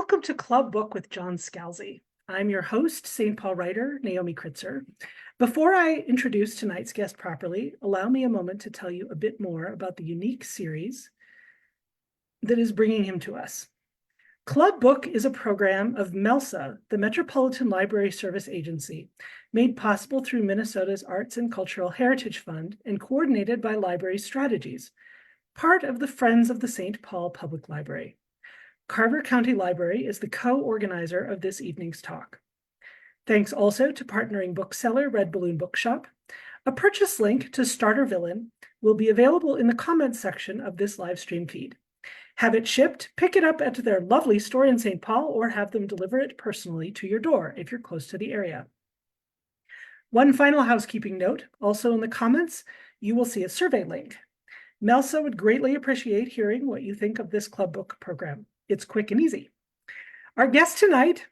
welcome to Club Book with John Scalzi. I'm your host, St. Paul writer, Naomi Kritzer. Before I introduce tonight's guest properly, allow me a moment to tell you a bit more about the unique series that is bringing him to us. Club Book is a program of MELSA, the Metropolitan Library Service Agency, made possible through Minnesota's Arts and Cultural Heritage Fund and coordinated by Library Strategies, part of the Friends of the St. Paul Public Library. Carver County Library is the co-organizer of this evening's talk. Thanks also to partnering bookseller Red Balloon Bookshop. A purchase link to Starter Villain will be available in the comments section of this live stream feed. Have it shipped, pick it up at their lovely store in St. Paul, or have them deliver it personally to your door if you're close to the area. One final housekeeping note, also in the comments, you will see a survey link. MELSA would greatly appreciate hearing what you think of this Club Book program. It's quick and easy. Our guest tonight,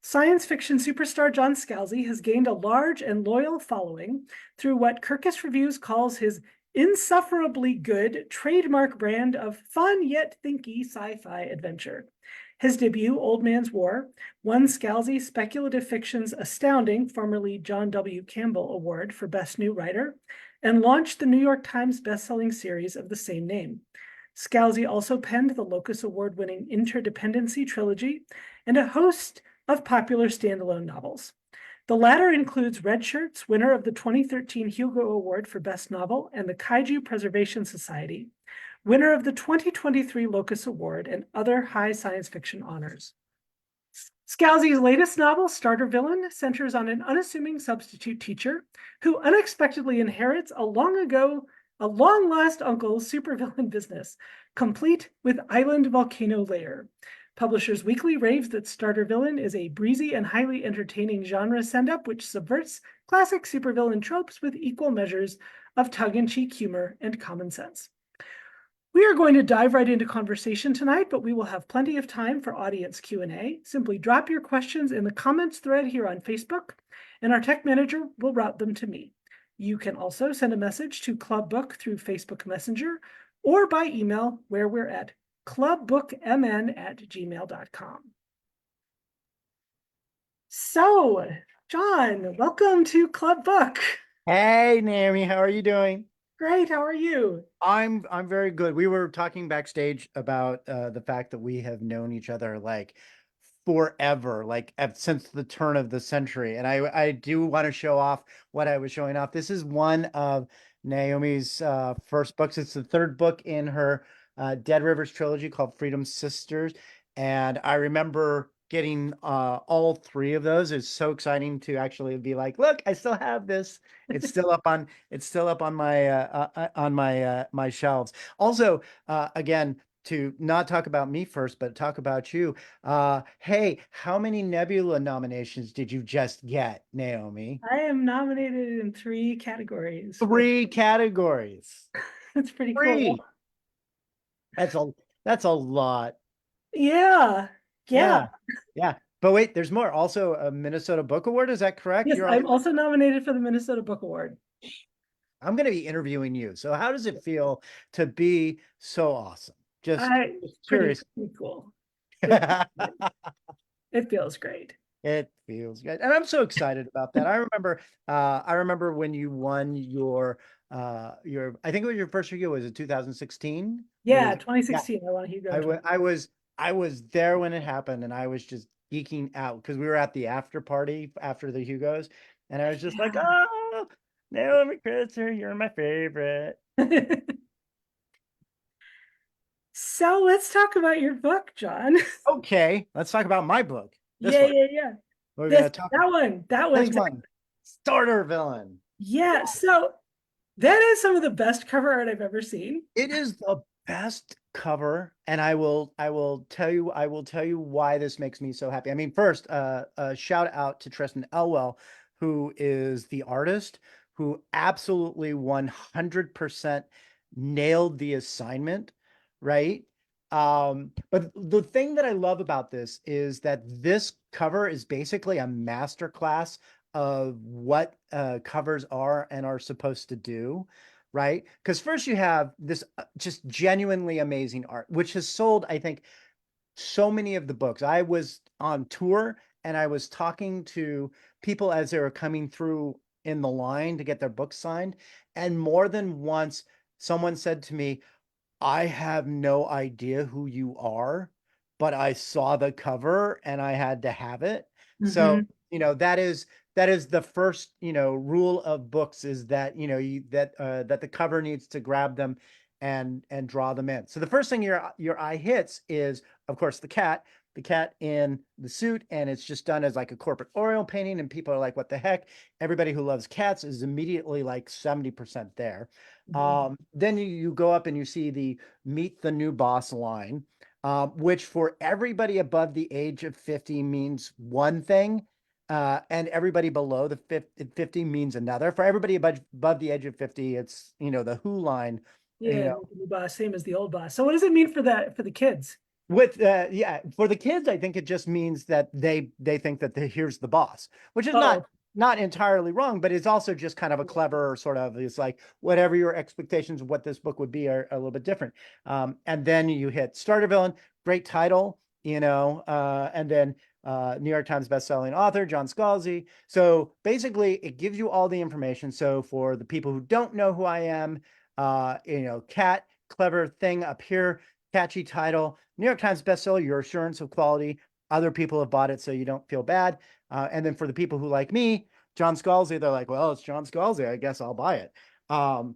science fiction superstar John Scalzi, has gained a large and loyal following through what Kirkus Reviews calls his insufferably good trademark brand of fun yet thinky sci-fi adventure. His debut, Old Man's War, won Scalzi Speculative Fiction's Astounding, formerly John W. Campbell Award for Best New Writer, and launched the New York Times bestselling series of the same name. Scalzi also penned the Locus Award-winning Interdependency trilogy and a host of popular standalone novels. The latter includes Red Shirts, winner of the 2013 Hugo Award for Best Novel, and the Kaiju Preservation Society, winner of the 2023 Locus Award, and other high science fiction honors. Scalzi's latest novel, Starter Villain, centers on an unassuming substitute teacher who unexpectedly inherits a long-lost uncle's supervillain business, complete with island volcano lair. Publishers Weekly raves that Starter Villain is a breezy and highly entertaining genre send-up which subverts classic supervillain tropes with equal measures of tongue-in-cheek humor and common sense. We are going to dive right into conversation tonight, but we will have plenty of time for audience Q&A. Simply drop your questions in the comments thread here on Facebook, and our tech manager will route them to me. You can also send a message to Club Book through Facebook Messenger or by email, where we're at clubbookmn@gmail.com. So, John, welcome to Club Book. Hey, Naomi, how are you doing? Great, how are you? I'm very good. We were talking backstage about the fact that we have known each other like forever, since the turn of the century. And I do want to show off what I was showing off. This is one of Naomi's first books. It's the third book in her Dead Rivers trilogy called Freedom Sisters. And I remember getting all three of those. It's so exciting to actually be like, look, I still have this. It's still up on my shelves. Also, again, to not talk about me first, but talk about you. Hey, how many Nebula nominations did you just get, Naomi? I am nominated in 3 categories. 3 categories. That's pretty 3. cool. That's a lot. Yeah. Yeah. But wait, there's more. Also a Minnesota Book Award. Is that correct? Yes, I'm also nominated for the Minnesota Book Award. I'm going to be interviewing you. So how does it feel to be so awesome? Just curious. Pretty cool. It feels great. It feels good. And I'm so excited about that. I remember when you won your I think it was your first Hugo. Was it 2016? Yeah, 2016. I won a Hugo. I was there when it happened, and I was just geeking out because we were at the after party after the Hugos, and I was just like, oh, Naomi Kritzer, you're my favorite. So let's talk about your book, John. Okay, let's talk about my book. Yeah. We're gonna talk that one. One. Starter Villain. Yeah, so that is some of the best cover art I've ever seen. It is the best cover, and I will tell you why this makes me so happy. I mean, first, a shout out to Tristan Elwell, who is the artist who absolutely 100% nailed the assignment, right? But the thing that I love about this is that this cover is basically a masterclass of what covers are and are supposed to do, right? Because first you have this just genuinely amazing art, which has sold, I think, so many of the books. I was on tour and I was talking to people as they were coming through in the line to get their books signed. And more than once, someone said to me, I have no idea who you are, but I saw the cover and I had to have it. So, Hmm. that is the first, rule of books is that, that the cover needs to grab them and draw them in. So the first thing your eye hits is, of course, the cat in the suit, and it's just done as like a corporate oil painting, and people are like, what the heck? Everybody who loves cats is immediately like 70% there. Then you go up and you see the meet the new boss line, which for everybody above the age of 50 means one thing, and everybody below the 50 means another. For everybody above the age of 50, it's, the who line, you Yeah, know, the new boss, same as the old boss. So what does it mean for the kids? with yeah, for the kids, I think it just means that they think that here's the boss, which is Oh, not entirely wrong, but it's also just kind of a clever sort of, it's like whatever your expectations of what this book would be are a little bit different. And then you hit starter villain, great title, and then New York Times bestselling author John Scalzi. So basically, it gives you all the information. So for the people who don't know who I am, cat, clever thing up here, catchy title, New York Times bestseller, your assurance of quality. Other people have bought it, so you don't feel bad. And then for the people who like me, John Scalzi, they're like, well, it's John Scalzi. I guess I'll buy it. Um,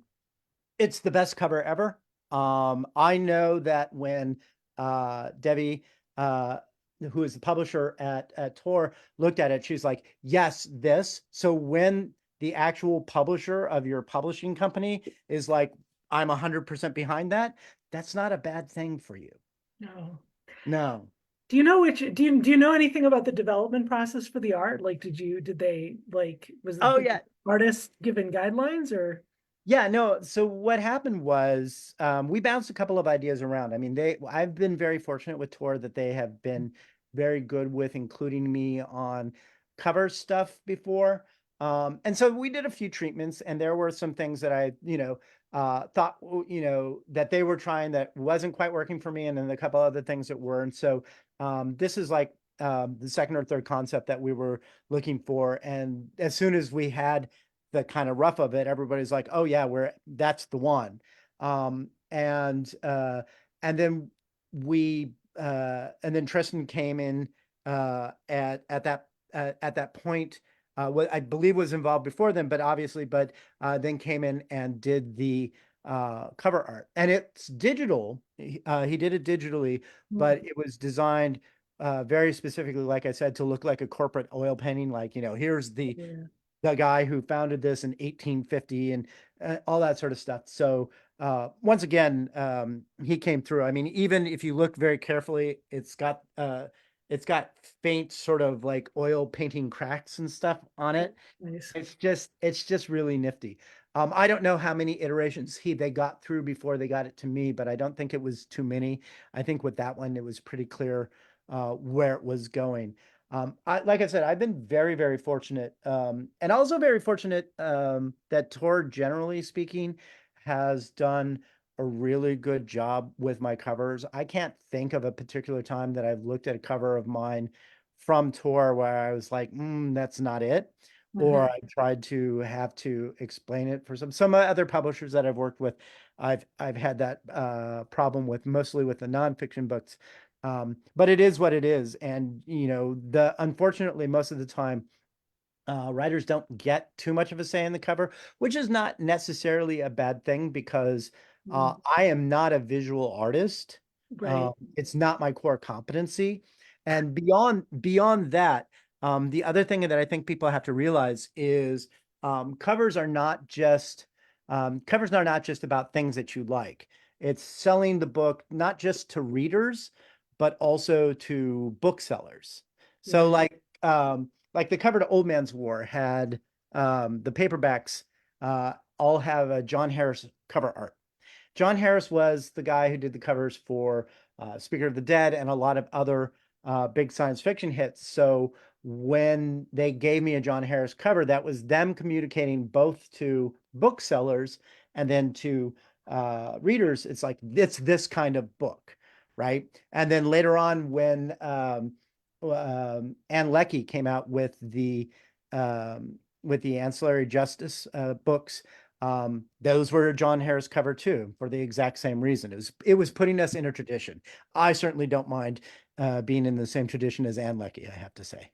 it's the best cover ever. I know that when Debbie, who is the publisher at Tor, looked at it, she's like, yes, this. So when the actual publisher of your publishing company is like, I'm 100% behind that, that's not a bad thing for you. no. No. Do you know anything about the development process for the art? Like, was Oh the yeah. artist given guidelines or? Yeah, no. So what happened was we bounced a couple of ideas around. I mean, I've been very fortunate with Tor that they have been very good with including me on cover stuff before. And so we did a few treatments, and there were some things that I, thought, that they were trying that wasn't quite working for me, and then a couple other things that were. And so this is like the second or third concept that we were looking for. And as soon as we had the kind of rough of it, everybody's like, "Oh yeah, that's the one." And then and then Tristan came in at that point. What I believe was involved before then, but obviously, then came in and did the cover art, and it's digital. He did it digitally, but it was designed very specifically, like I said, to look like a corporate oil painting. Like, here's Yeah. the guy who founded this in 1850 and all that sort of stuff. So once again, he came through. I mean, even if you look very carefully, it's got faint sort of like oil painting cracks and stuff on it. Nice. It's just really nifty. I don't know how many iterations they got through before they got it to me, but I don't think it was too many. I think with that one, it was pretty clear where it was going. Like I said, I've been very, very fortunate, and also very fortunate that Tor, generally speaking, has done a really good job with my covers. I can't think of a particular time that I've looked at a cover of mine from Tor where I was like, that's not it. Or Mhm. I tried to have to explain it for some other publishers that I've worked with. I've had that problem with mostly with the nonfiction books, but it is what it is. And, the unfortunately, most of the time, writers don't get too much of a say in the cover, which is not necessarily a bad thing because Mm. I am not a visual artist. Right. It's not my core competency. And beyond that, the other thing that I think people have to realize is covers are not just about things that you like. It's selling the book not just to readers, but also to booksellers. So Yeah. like the cover to Old Man's War had the paperbacks all have a John Harris cover art. John Harris was the guy who did the covers for Speaker of the Dead and a lot of other big science fiction hits. So when they gave me a John Harris cover, that was them communicating both to booksellers and then to readers. It's like it's this kind of book, right? And then later on, when Ann Leckie came out with the Ancillary Justice books, those were John Harris cover too, for the exact same reason. It was putting us in a tradition. I certainly don't mind being in the same tradition as Ann Leckie, I have to say.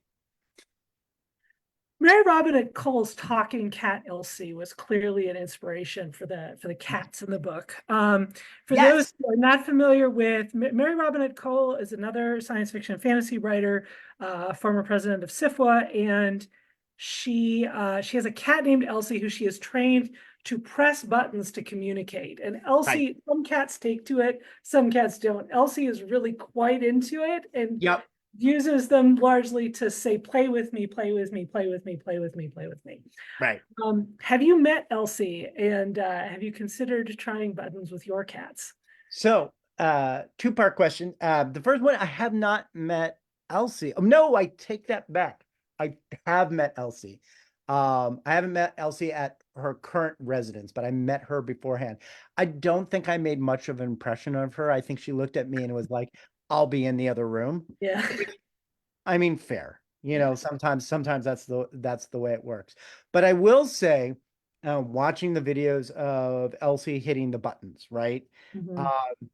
Mary Robinette Cole's talking cat Elsie was clearly an inspiration for the cats in the book. For those Yes. who are not familiar with Mary Robinette Cole, is another science fiction fantasy writer, former president of SIFWA, and she has a cat named Elsie who she has trained to press buttons to communicate. And Right. Elsie, some cats take to it, some cats don't. Elsie is really quite into it, and Yep. uses them largely to say, play with me, play with me, play with me, play with me, play with me. Right. Have you met Elsie, and have you considered trying buttons with your cats? So, two-part question. The first one, I have not met Elsie. Oh, no, I take that back. I have met Elsie. I haven't met Elsie at her current residence, but I met her beforehand. I don't think I made much of an impression of her. I think she looked at me and was like, "I'll be in the other room." Yeah. I mean, fair. Yeah. Sometimes that's the way it works. But I will say, watching the videos of Elsie hitting the buttons, right? Mhm. Uh,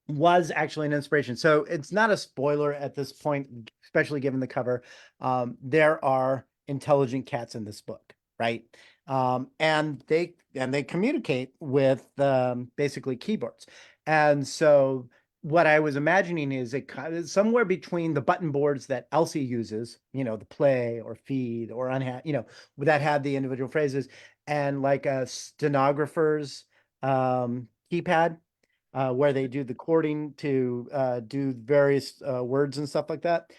was actually an inspiration. So it's not a spoiler at this point, especially given the cover. There are intelligent cats in this book, right? And they communicate with basically keyboards. And so what I was imagining is it kind of somewhere between the button boards that Elsie uses, the play or feed or unha, that had the individual phrases, and like a stenographer's keypad where they do the chording to do various words and stuff like that.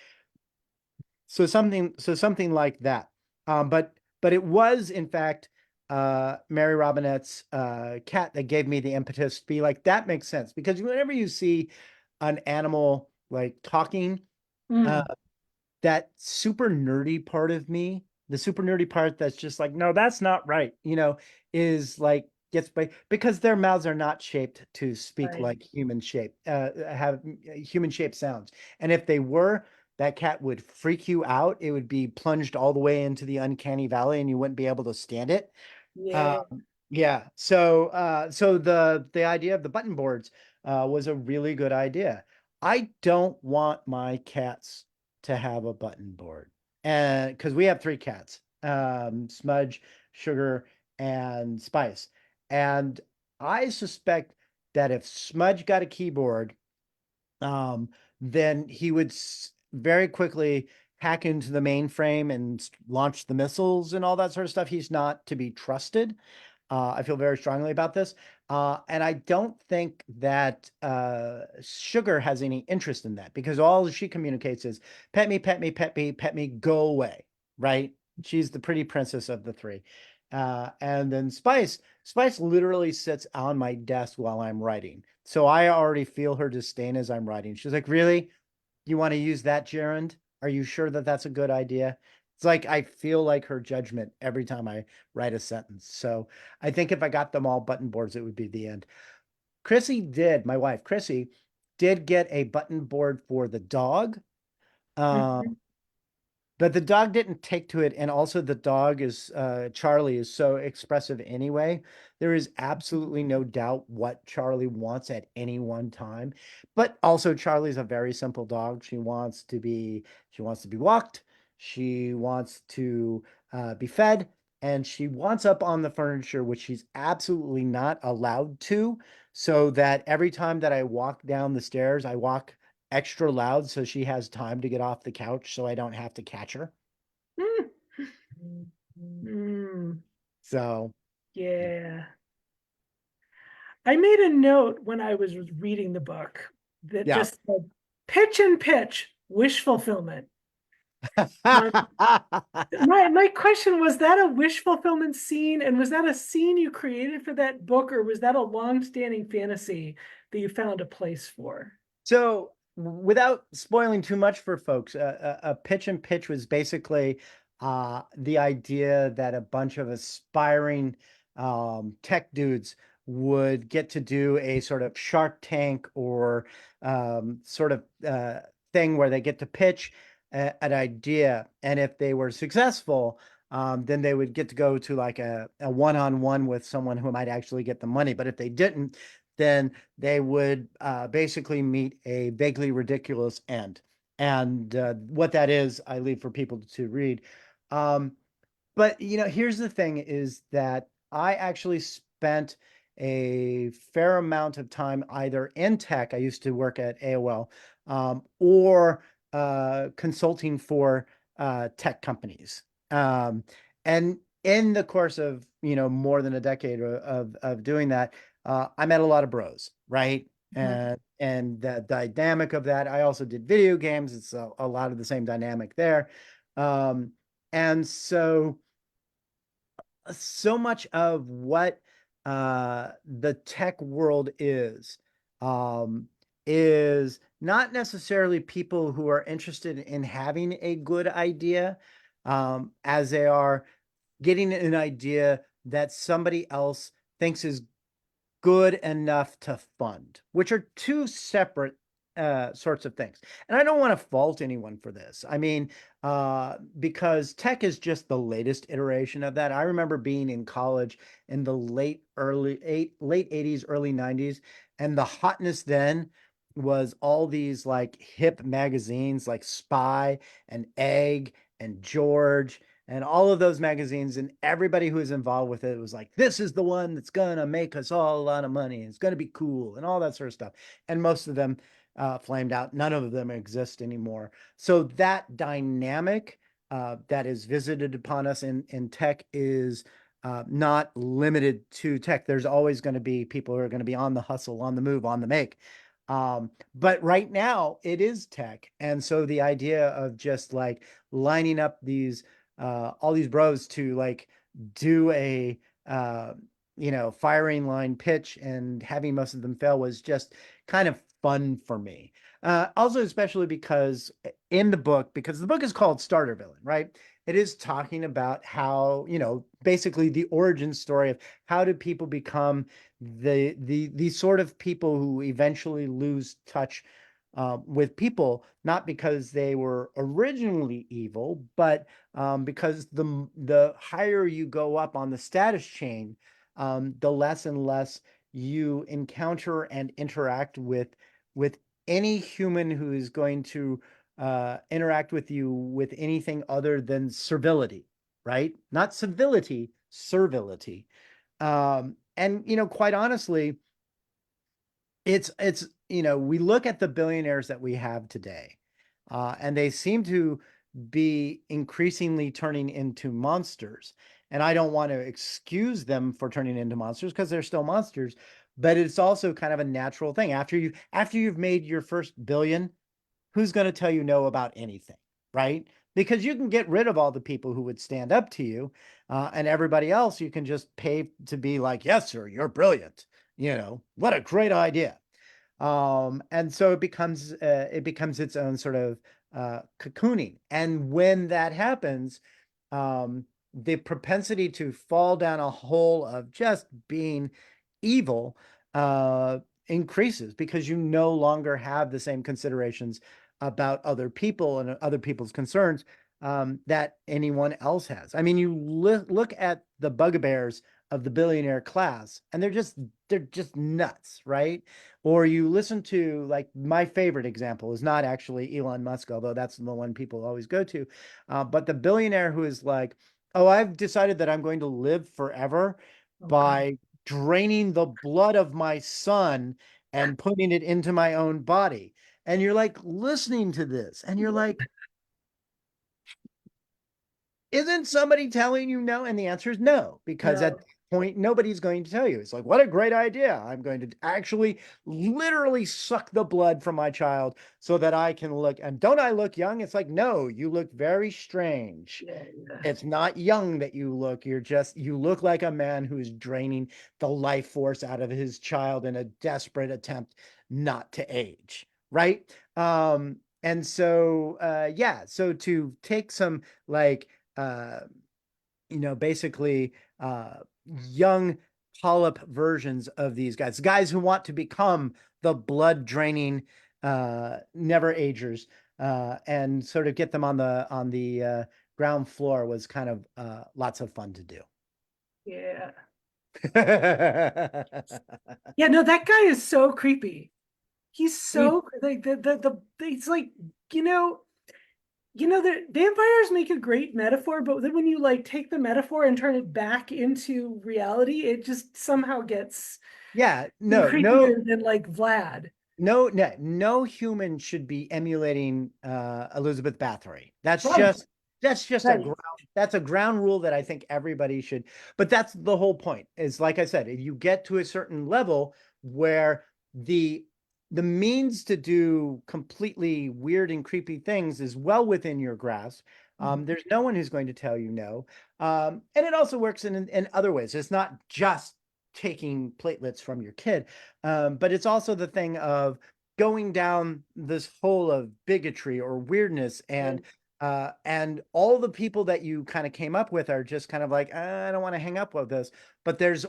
So something like that. But it was in fact Mary Robinette's cat that gave me the impetus to be like, that makes sense. Because whenever you see an animal like talking, uh, Mm, that super nerdy part of me, the super nerdy part that's just like, no, that's not right, is like gets by because their mouths are not shaped to speak right. like have human shaped sounds. And if they were, that cat would freak you out. It would be plunged all the way into the uncanny valley and you wouldn't be able to stand it. Yeah. Yeah. So the idea of the button boards was a really good idea. I don't want my cats to have a button board, and because we have three cats, Smudge, Sugar, and Spice, and I suspect that if Smudge got a keyboard, um, then he would very quickly hack into the mainframe and launch the missiles and all that sort of stuff. He's not to be trusted. I feel very strongly about this. And I don't think that Sugar has any interest in that because all she communicates is pet me, pet me, pet me, pet me, go away. Right? She's the pretty princess of the three. And then Spice literally sits on my desk while I'm writing. So I already feel her disdain as I'm writing. She's like, really? You want to use that gerund? Are you sure that that's a good idea? It's like I feel like her judgment every time I write a sentence. So I think if I got them all button boards, it would be the end. My wife, Chrissy, did get a button board for the dog. Um, Mhm. but the dog didn't take to it, and also the dog is Charlie is so expressive anyway. There is absolutely no doubt what Charlie wants at any one time. But also Charlie's a very simple dog. She wants to be walked, she wants to be fed, and she wants up on the furniture, which she's absolutely not allowed to. So that every time that I walk down the stairs, I walk extra loud so she has time to get off the couch so I don't have to catch her. Mm. Mm, So, yeah. yeah. I made a note when I was reading the book that Yeah. just said, pitch and pitch, wish fulfillment. Um, my question was that a wish fulfillment scene, and was that a scene you created for that book, or was that a long-standing fantasy that you found a place for? So, without spoiling too much for folks, a pitch and pitch was basically the idea that a bunch of aspiring tech dudes would get to do a sort of Shark Tank or sort of thing where they get to pitch an idea. And if they were successful, then they would get to go to like a one-on-one with someone who might actually get the money. But if they didn't, then they would basically meet a vaguely ridiculous end. And what that is, I leave for people to read. Um, but here's the thing is that I actually spent a fair amount of time either in tech, I used to work at AOL, or consulting for tech companies. Um, and in the course of, more than a decade of doing that, I met a lot of bros, right? Mhm. And the dynamic of that, I also did video games. It's a lot of the same dynamic there. Um, and so much of what the tech world um, is not necessarily people who are interested in having a good idea, as they are getting an idea that somebody else thinks is good enough to fund, which are two separate sorts of things. And I don't want to fault anyone for this. I mean, because tech is just the latest iteration of that. I remember being in college in the late 80s, early 90s, and the hotness then was all these like hip magazines like Spy and Egg and George and all of those magazines, and everybody who was involved with it was like, this is the one that's gonna make us all a lot of money. It's gonna be cool and all that sort of stuff. And most of them flamed out. None of them exist anymore. So that dynamic that is visited upon us in tech is not limited to tech. There's always going to be people who are going to be on the hustle, on the move, on the make. But right now it is tech. And so the idea of just like lining up these all these bros to like do a firing line pitch and having most of them fail was just kind of fun for me. Also, especially because in the book, because the book is called Starter Villain, right? It is talking about how, basically the origin story of how do people become the sort of people who eventually lose touch with people, not because they were originally evil, but because the higher you go up on the status chain, the less and less you encounter and interact with any human who is going to interact with you with anything other than servility, right? Not civility, servility. And quite honestly, it's we look at the billionaires that we have today, and they seem to be increasingly turning into monsters. And I don't want to excuse them for turning into monsters because they're still monsters, but it's also kind of a natural thing. After you've made your first billion, who's going to tell you no about anything, right? Because you can get rid of all the people who would stand up to you, and everybody else you can just pay to be like, yes, sir, you're brilliant. What a great idea. And so it becomes its own sort of cocooning. And when that happens, the propensity to fall down a hole of just being evil increases because you no longer have the same considerations about other people and other people's concerns that anyone else has. I mean, you look at the bugbears of the billionaire class, and they're just nuts, right? Or you listen to, like, my favorite example is not actually Elon Musk, although that's the one people always go to, but the billionaire who is like, oh, I've decided that I'm going to live forever Oh, God. by draining the blood of my son and putting it into my own body. And you're like listening to this, and you're like, isn't somebody telling you no? And the answer is no, because at No. that point, nobody's going to tell you. It's like, what a great idea. I'm going to actually literally suck the blood from my child so that I can look. And don't I look young? It's like, no, you look very strange. Yeah, yeah. It's not young that you look. You look like a man who's draining the life force out of his child in a desperate attempt not to age. Right. And so, yeah, so to take some like, uh, basically young polyp versions of these guys who want to become the blood draining never agers, and sort of get them on the ground floor was kind of lots of fun to do. Yeah. Yeah, no, that guy is so creepy. He's so like it's like, you know, the vampires make a great metaphor, but then when you like take the metaphor and turn it back into reality, it just somehow gets Yeah, even no, no, creepier than like Vlad. no human should be emulating Elizabeth Bathory. Right, That's just right. a ground rule that I think everybody should. But that's the whole point. Is like I said, if you get to a certain level where the the means to do completely weird and creepy things is well within your grasp. Mhm. There's no one who's going to tell you no. And it also works in other ways. It's not just taking platelets from your kid. But it's also the thing of going down this hole of bigotry or weirdness, and all the people that you kind of came up with are just kind of like, I don't want to hang up with this. But there's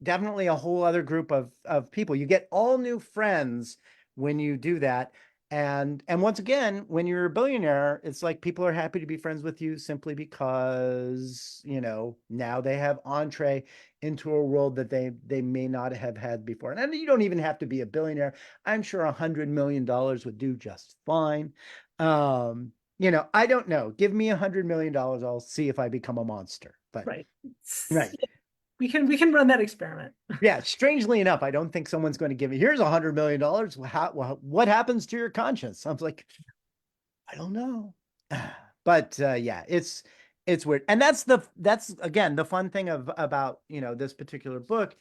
definitely a whole other group of people. You get all new friends when you do that. And once again, when you're a billionaire, it's like people are happy to be friends with you simply because, now they have entree into a world that they may not have had before. And you don't even have to be a billionaire. I'm sure $100 million would do just fine. I don't know. Give me $100 million, I'll see if I become a monster. But Right. right. We can run that experiment. Yeah, strangely enough, I don't think someone's going to give me, here's $100 million. What happens to your conscience? I was like, I don't know. But yeah, it's weird. And that's again the fun thing about this particular book,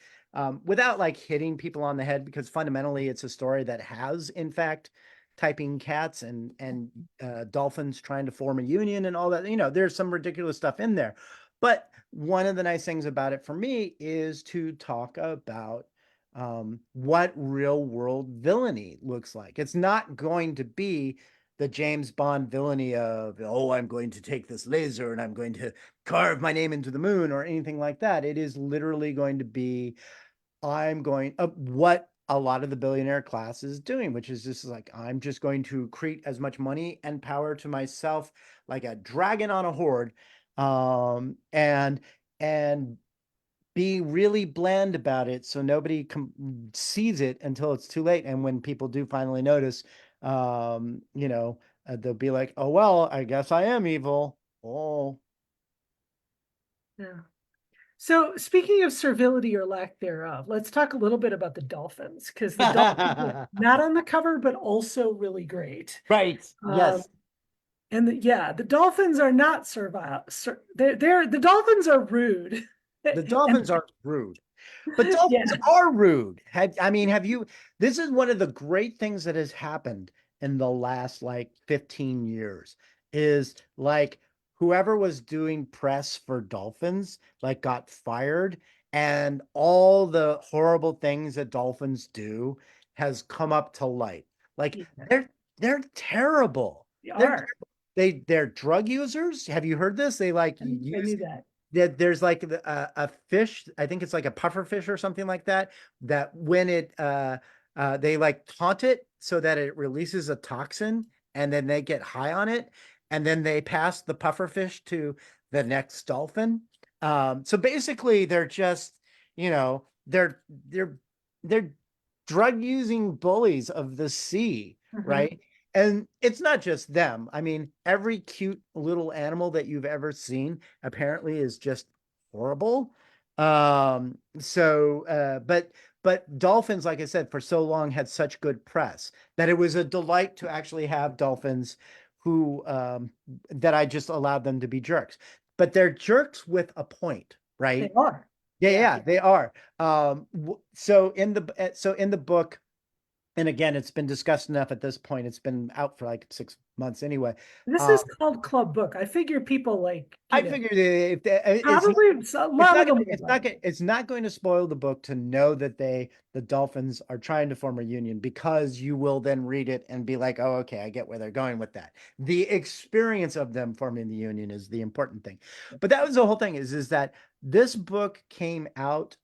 without like hitting people on the head, because fundamentally it's a story that has in fact typing cats and dolphins trying to form a union and all that. There's some ridiculous stuff in there. But one of the nice things about it for me is to talk about what real world villainy looks like. It's not going to be the James Bond villainy of, oh, I'm going to take this laser and I'm going to carve my name into the moon or anything like that. It is literally going to be, what a lot of the billionaire class is doing, which is just like, I'm just going to create as much money and power to myself like a dragon on a horde, and be really bland about it so nobody sees it until it's too late. And when people do finally notice, they'll be like, oh, well, I guess I am evil. Oh. Yeah. So speaking of servility or lack thereof, let's talk a little bit about the dolphins, because the dolphins are not on the cover, but also really great. Right. Um, Yes. and the dolphins are not servile. The dolphins are rude. The And dolphins are rude. But dolphins yeah, are rude. Have you? This is one of the great things that has happened in the last like 15 years is like whoever was doing press for dolphins like got fired, and all the horrible things that dolphins do has come up to light. Like yeah, they're terrible. they They're are. they're drug users. Have you heard this? They like I use knew that. that there's like a fish, I think it's like a puffer fish or something like that, that when they like taunt it so that it releases a toxin, and then they get high on it, and then they pass the puffer fish to the next dolphin. So basically they're just, they're drug using bullies of the sea, Mhm. right? And it's not just them. I mean, every cute little animal that you've ever seen apparently is just horrible. But dolphins, like I said, for so long had such good press that it was a delight to actually have dolphins who that I just allowed them to be jerks. But they're jerks with a point, They right? are. Yeah, Yeah. yeah, they are. So in the book, and again, it's been discussed enough at this point. It's been out for like 6 months anyway. This Um, is called Club Book. I figure people like, I figured it's probably a lot of them will buy it. it's not going to spoil the book to know that the dolphins are trying to form a union, because you will then read it and be like, oh, okay, I get where they're going with that. The experience of them forming the union is the important thing. But that was the whole thing, is that this book came out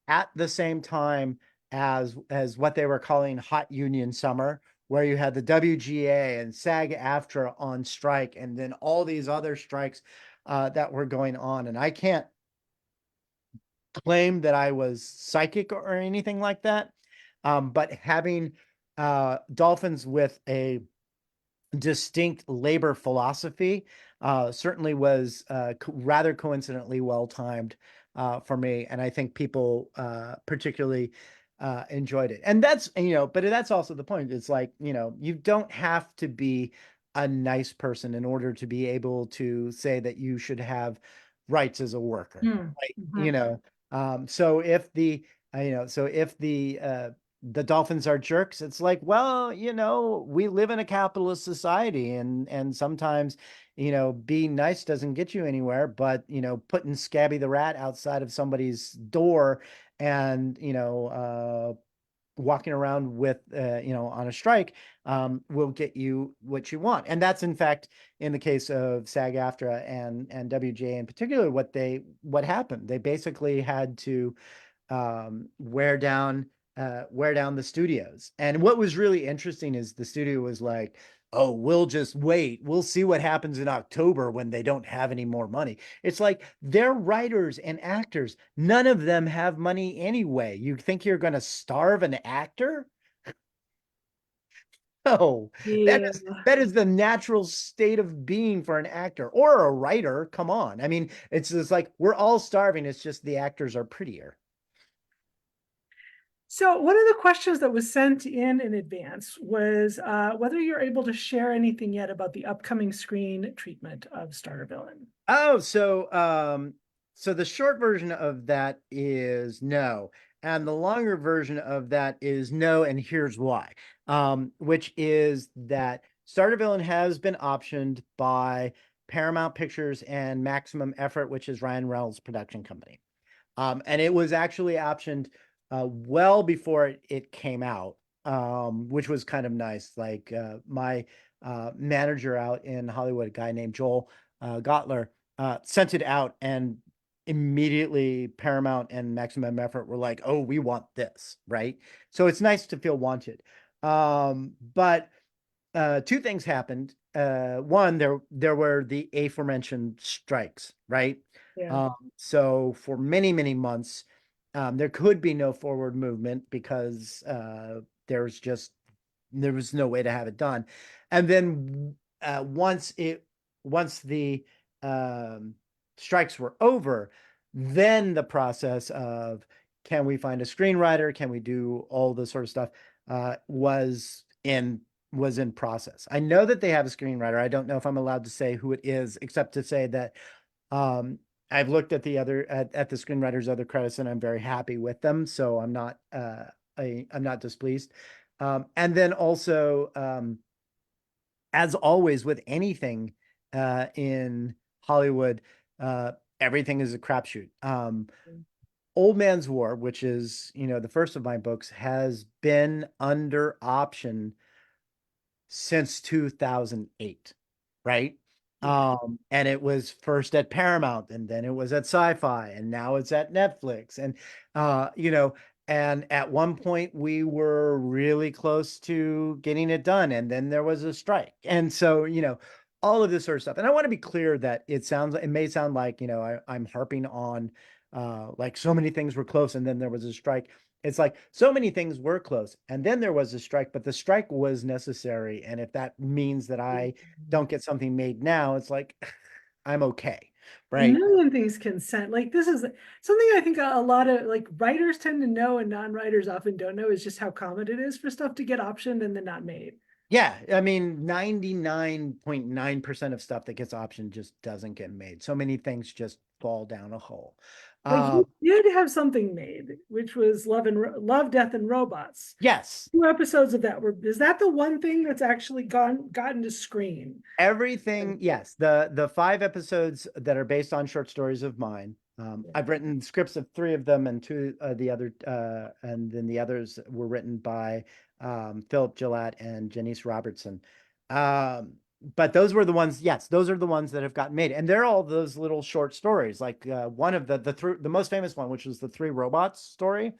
at the same time as what they were calling hot union summer, where you had the WGA and SAG-AFTRA on strike, and then all these other strikes that were going on. And I can't claim that I was psychic or anything like that, but having dolphins with a distinct labor philosophy certainly was rather coincidentally well timed for me, and I think people particularly enjoyed it. And that's, but that's also the point. It's like, you don't have to be a nice person in order to be able to say that you should have rights as a worker, Mm, right? mhm. So if the dolphins are jerks, it's like, well, we live in a capitalist society, and sometimes, being nice doesn't get you anywhere, but putting Scabby the rat outside of somebody's door and walking around with on a strike will get you what you want. And that's in fact, in the case of SAG-AFTRA and WGA in particular, what happened. They basically had to wear down the studios. And what was really interesting is the studio was like, oh, we'll just wait. We'll see what happens in October when they don't have any more money. It's like, they're writers and actors. None of them have money anyway. You think you're going to starve an actor? No, Yeah. that is the natural state of being for an actor or a writer. Come on. I mean, it's just like, we're all starving. It's just the actors are prettier. So one of the questions that was sent in advance was whether you're able to share anything yet about the upcoming screen treatment of Starter Villain. Oh, so the short version of that is no. And the longer version of that is no, and here's why. Which is that Starter Villain has been optioned by Paramount Pictures and Maximum Effort, which is Ryan Reynolds' production company. And it was actually optioned well before it came out, which was kind of nice. Like my manager out in Hollywood, a guy named Joel Gottler, sent it out, and immediately Paramount and Maximum Effort were like, "Oh, we want this," right? So it's nice to feel wanted. But two things happened. One, there were the aforementioned strikes, right? Yeah. So for many, many months, there could be no forward movement because there was no way to have it done. And then once the strikes were over, then the process of, can we find a screenwriter? Can we do all this sort of stuff? Was in process. I know that they have a screenwriter. I don't know if I'm allowed to say who it is, except to say that I've looked at the screenwriter's other credits, and I'm very happy with them. So I'm not displeased. And then also, as always with anything in Hollywood, everything is a crapshoot. Old Man's War, which is the first of my books, has been under option since 2008, right? Yeah. And it was first at Paramount, and then it was at Sci-Fi, and now it's at Netflix. And and at one point we were really close to getting it done, and then there was a strike. And so, all of this sort of stuff. And I want to be clear that it may sound like, I'm harping on like so many things were close and then there was a strike. It's like, so many things were close and then there was a strike, but the strike was necessary. And if that means that I don't get something made now, it's like, I'm okay. A Right. million things can send, like, this is something I think a lot of like writers tend to know and non-writers often don't know, is just how common it is for stuff to get optioned and then not made. Yeah. I mean, 99.9% of stuff that gets optioned just doesn't get made. So many things just fall down a hole. Like, you did have something made, which was Love, Death, and Robots. Yes. 2 episodes of that is that the one thing that's actually gotten to screen? Everything, yes. The 5 episodes that are based on short stories of mine. I've written scripts of 3 of them, and and then the others were written by Philip Gillette and Janice Robertson. but those were the ones, yes, those are the ones that have gotten made. And they're all those little short stories. Like one of the most famous one, which was the Three Robots story,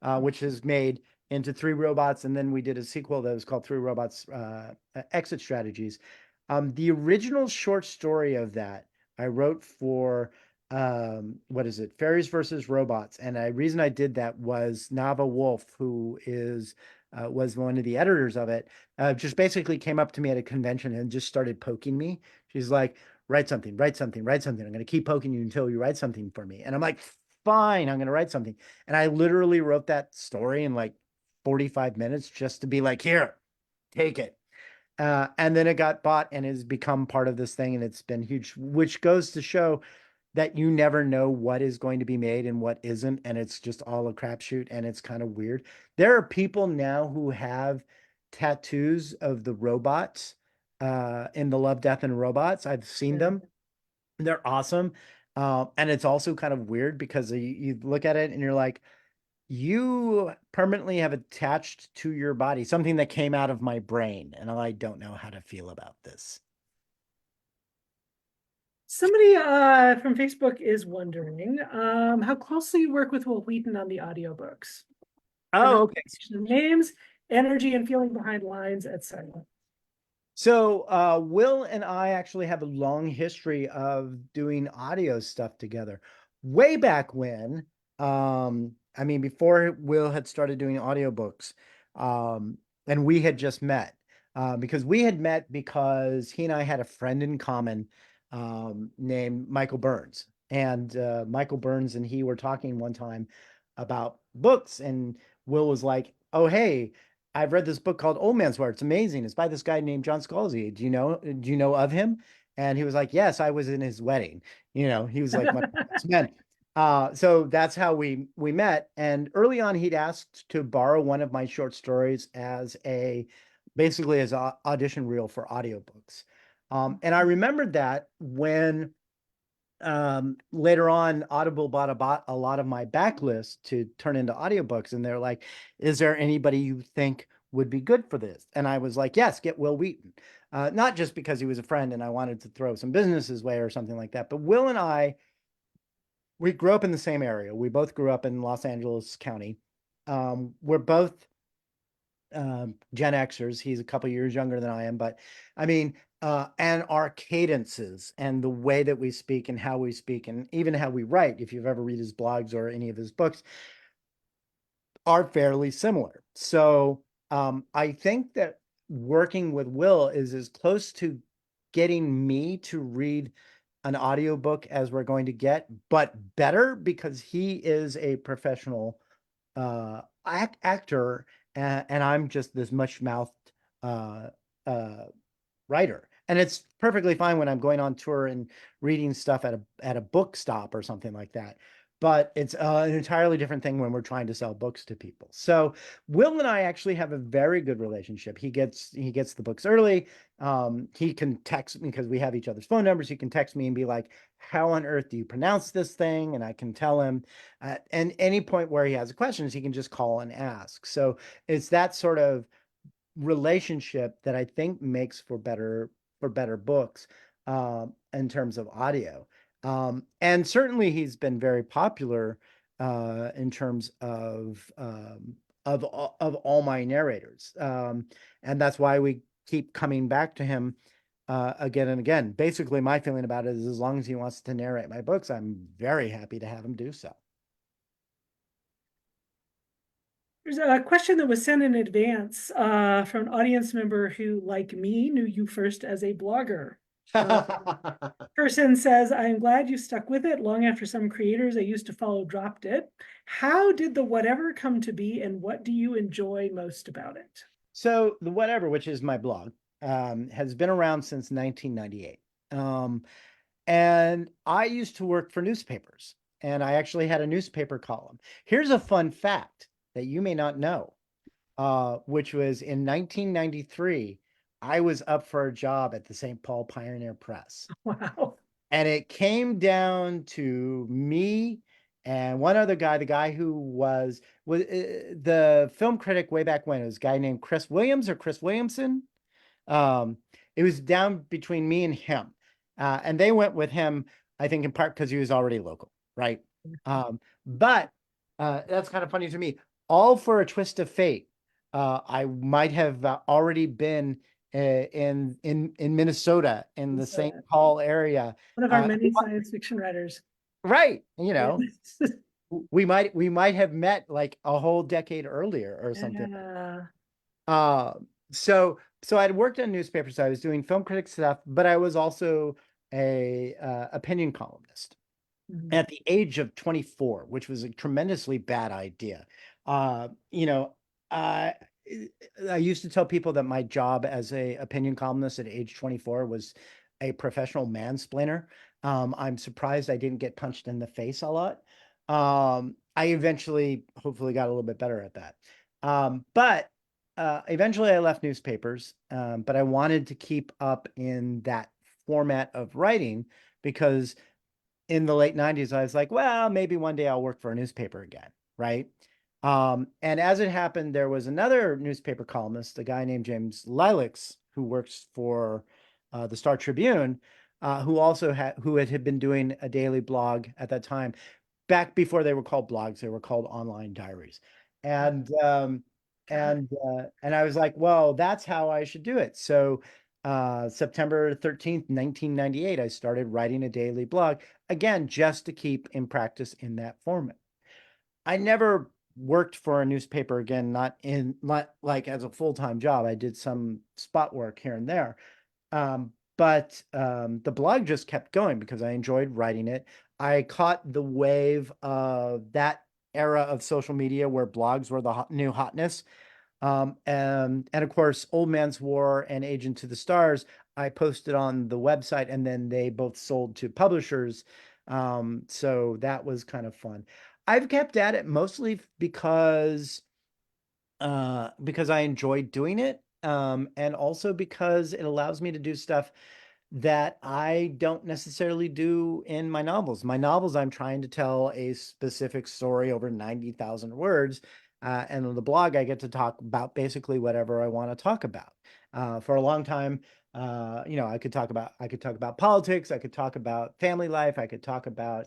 which is made into Three Robots. And then we did a sequel that was called Three Robots Exit Strategies. The original short story of that I wrote for what is it? Fairies versus Robots. And the reason I did that was Nava Wolf, who was one of the editors of it, just basically came up to me at a convention and just started poking me. She's like, write something, write something, write something. I'm going to keep poking you until you write something for me. And I'm like, fine, I'm going to write something. And I literally wrote that story in like 45 minutes just to be like, here, take it. And then it got bought and has become part of this thing. And it's been huge, which goes to show that you never know what is going to be made and what isn't. And it's just all a crapshoot. And it's kind of weird. There are people now who have tattoos of the robots in the Love, Death, and Robots. I've seen them. They're awesome. And it's also kind of weird because you look at it and you're like, you permanently have attached to your body something that came out of my brain, and I don't know how to feel about this. Somebody from Facebook is wondering how closely you work with Will Wheaton on the audiobooks. Oh, okay. Names, energy, and feeling behind lines, etc. So Will and I actually have a long history of doing audio stuff together. Way back when, I mean, before Will had started doing audiobooks, and we had just met, because we had met because he and I had a friend in common, named Michael Burns. And Michael Burns and he were talking one time about books, and Will was like, "Oh, hey, I've read this book called Old Man's War. It's amazing. It's by this guy named John Scalzi. Do you know of him?" And he was like, "Yes, I was in his wedding." He was like my best man. So that's how we met. And early on, he'd asked to borrow one of my short stories as basically as an audition reel for audiobooks. And I remembered that when later on Audible bought a lot of my backlist to turn into audiobooks, and they're like, is there anybody you think would be good for this? And I was like, yes, get Will Wheaton. Not just because he was a friend and I wanted to throw some business his way or something like that, but Will and I, we grew up in the same area. We both grew up in Los Angeles County. We're both Gen Xers. He's a couple years younger than I am, but I mean, and our cadences and the way that we speak and how we speak and even how we write, if you've ever read his blogs or any of his books, are fairly similar. So I think that working with Will is as close to getting me to read an audiobook as we're going to get, but better because he is a professional actor, and I'm just this mush-mouthed uh, uh, writer. And it's perfectly fine when I'm going on tour and reading stuff at a book stop or something like that. But it's an entirely different thing when we're trying to sell books to people. So Will and I actually have a very good relationship. He gets the books early. He can text me because we have each other's phone numbers. He can text me and be like, "How on earth do you pronounce this thing?" And I can tell him. And any point where he has questions, he can just call and ask. So it's that sort of relationship that I think makes for better books in terms of audio. And certainly he's been very popular in terms of all my narrators. And that's why we keep coming back to him again and again. Basically, my feeling about it is as long as he wants to narrate my books, I'm very happy to have him do so. There's a question that was sent in advance from an audience member who, like me, knew you first as a blogger. Person says, "I'm glad you stuck with it long after some creators I used to follow dropped it. How did the whatever come to be, and what do you enjoy most about it?" So the Whatever, which is my blog, has been around since 1998. And I used to work for newspapers, and I actually had a newspaper column. Here's a fun fact that you may not know, which was in 1993, I was up for a job at the St. Paul Pioneer Press. Wow. And it came down to me and one other guy, the guy who was the film critic way back when. It was a guy named Chris Williams or Chris Williamson. Um, it was down between me and him. And they went with him, I think in part because he was already local, right? But that's kind of funny to me. All for a twist of fate. I might have already been in Minnesota in the He's St. Paul area. one of our many science fiction writers. Right. Yeah. We might have met like a whole decade earlier or something. Yeah. Uh, so I'd worked on newspapers. I was doing film critic stuff, but I was also a opinion columnist Mhm. at the age of 24, which was a tremendously bad idea. Uh, you know, I I used to tell people that my job as a opinion columnist at age 24 was a professional mansplainer. I'm surprised I didn't get punched in the face a lot. I eventually, hopefully, got a little bit better at that. But eventually, I left newspapers, but I wanted to keep up in that format of writing because in the late 90s, I was like, well, maybe one day I'll work for a newspaper again, right? And as it happened, there was another newspaper columnist, a guy named James Lilix, who works for the Star Tribune, who had been doing a daily blog at that time, back before they were called blogs, they were called online diaries. And God. and I was like, well, that's how I should do it. So September 13th, 1998, I started writing a daily blog, again, just to keep in practice in that format. I never worked for a newspaper again, not like as a full-time job. I did some spot work here and there. But the blog just kept going because I enjoyed writing it. I caught the wave of that era of social media where blogs were the new hotness. And of course, Old Man's War and Agent to the Stars, I posted on the website and then they both sold to publishers. So that was kind of fun. I've kept at it mostly because I enjoy doing it. And also because it allows me to do stuff that I don't necessarily do in my novels. My novels, I'm trying to tell a specific story over 90,000 words. And on the blog, I get to talk about basically whatever I want to talk about. For a long time, I could talk about politics, I could talk about family life, I could talk about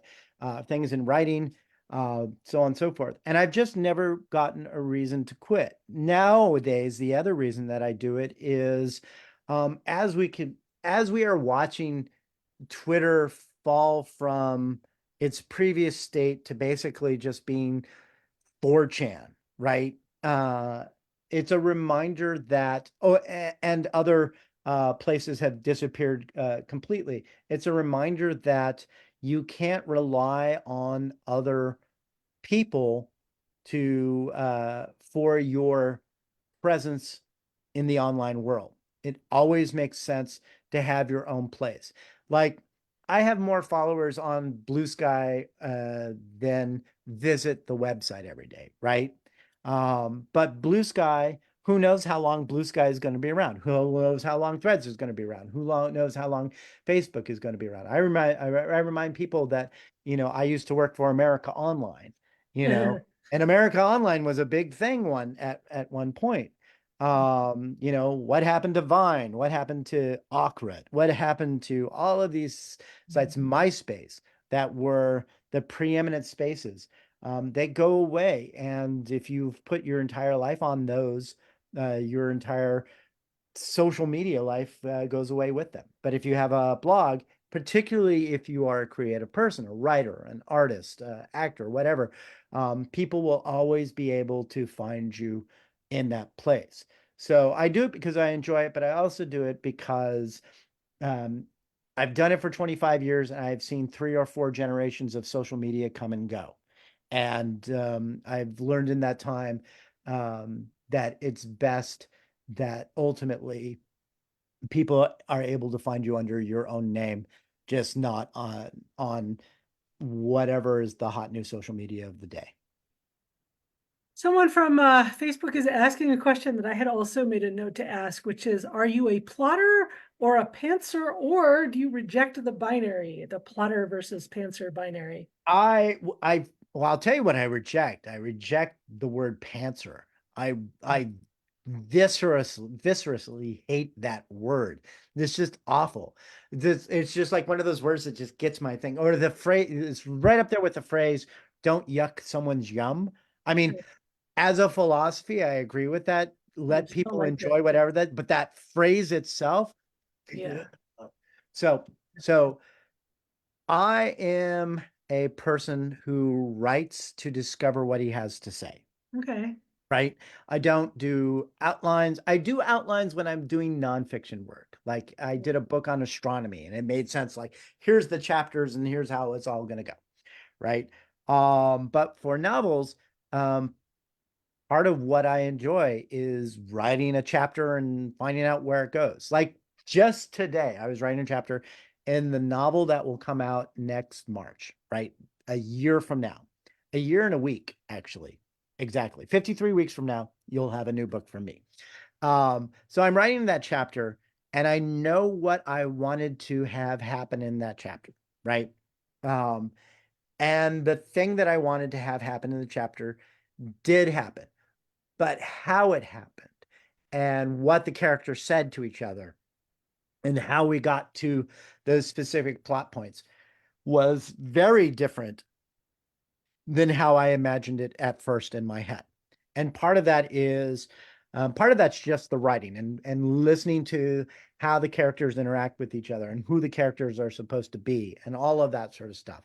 things in writing, so on and so forth. And I've just never gotten a reason to quit. Nowadays, the other reason that I do it is um, as we can as we are watching Twitter fall from its previous state to basically just being 4chan, right? Uh, it's a reminder that, and other places have disappeared completely. It's a reminder that you can't rely on other people to for your presence in the online world. It always makes sense to have your own place. Like I have more followers on Blue Sky than visit the website every day, right? But Blue Sky, who knows how long Blue Sky is going to be around? Who knows how long Threads is going to be around? Knows how long Facebook is going to be around? I remind people that, I used to work for America Online, and America Online was a big thing at one point. What happened to Vine? What happened to Awkward? What happened to all of these sites, MySpace, that were the preeminent spaces? They go away. And if you've put your entire life on those, your entire social media life goes away with them. But if you have a blog, particularly if you are a creative person, a writer, an artist, actor, whatever, people will always be able to find you in that place. So I do it because I enjoy it, but I also do it because um, I've done it for 25 years and I've seen 3 or 4 generations of social media come and go. And I've learned in that time that it's best that ultimately people are able to find you under your own name, just not on whatever is the hot new social media of the day. Someone from Facebook is asking a question that I had also made a note to ask, which is, are you a plotter or a pantser, or do you reject the binary, the plotter versus pantser binary? Well, I'll tell you what I reject. I reject the word pantser. I viscerally hate that word. It's just awful. It's just like one of those words that just gets my thing. Or the phrase, it's right up there with the phrase, don't yuck someone's yum. I mean, as a philosophy, I agree with that. I Let just don't people like it. enjoy whatever that, but that phrase itself. Yeah. So, so I am a person who writes to discover what he has to say, Okay. right? I don't do outlines. I do outlines when I'm doing nonfiction work. Like I did a book on astronomy and it made sense. Like, here's the chapters and here's how it's all going to go, right? But for novels, um, part of what I enjoy is writing a chapter and finding out where it goes. Like just today, I was writing a chapter in the novel that will come out next March, right? A year from now, a year and a week, actually. Exactly. 53 weeks from now, you'll have a new book from me. So I'm writing that chapter and I know what I wanted to have happen in that chapter, right? Um, and the thing that I wanted to have happen in the chapter did happen, but how it happened and what the characters said to each other and how we got to those specific plot points was very different than how I imagined it at first in my head. And part of that's just the writing and listening to how the characters interact with each other and who the characters are supposed to be and all of that sort of stuff.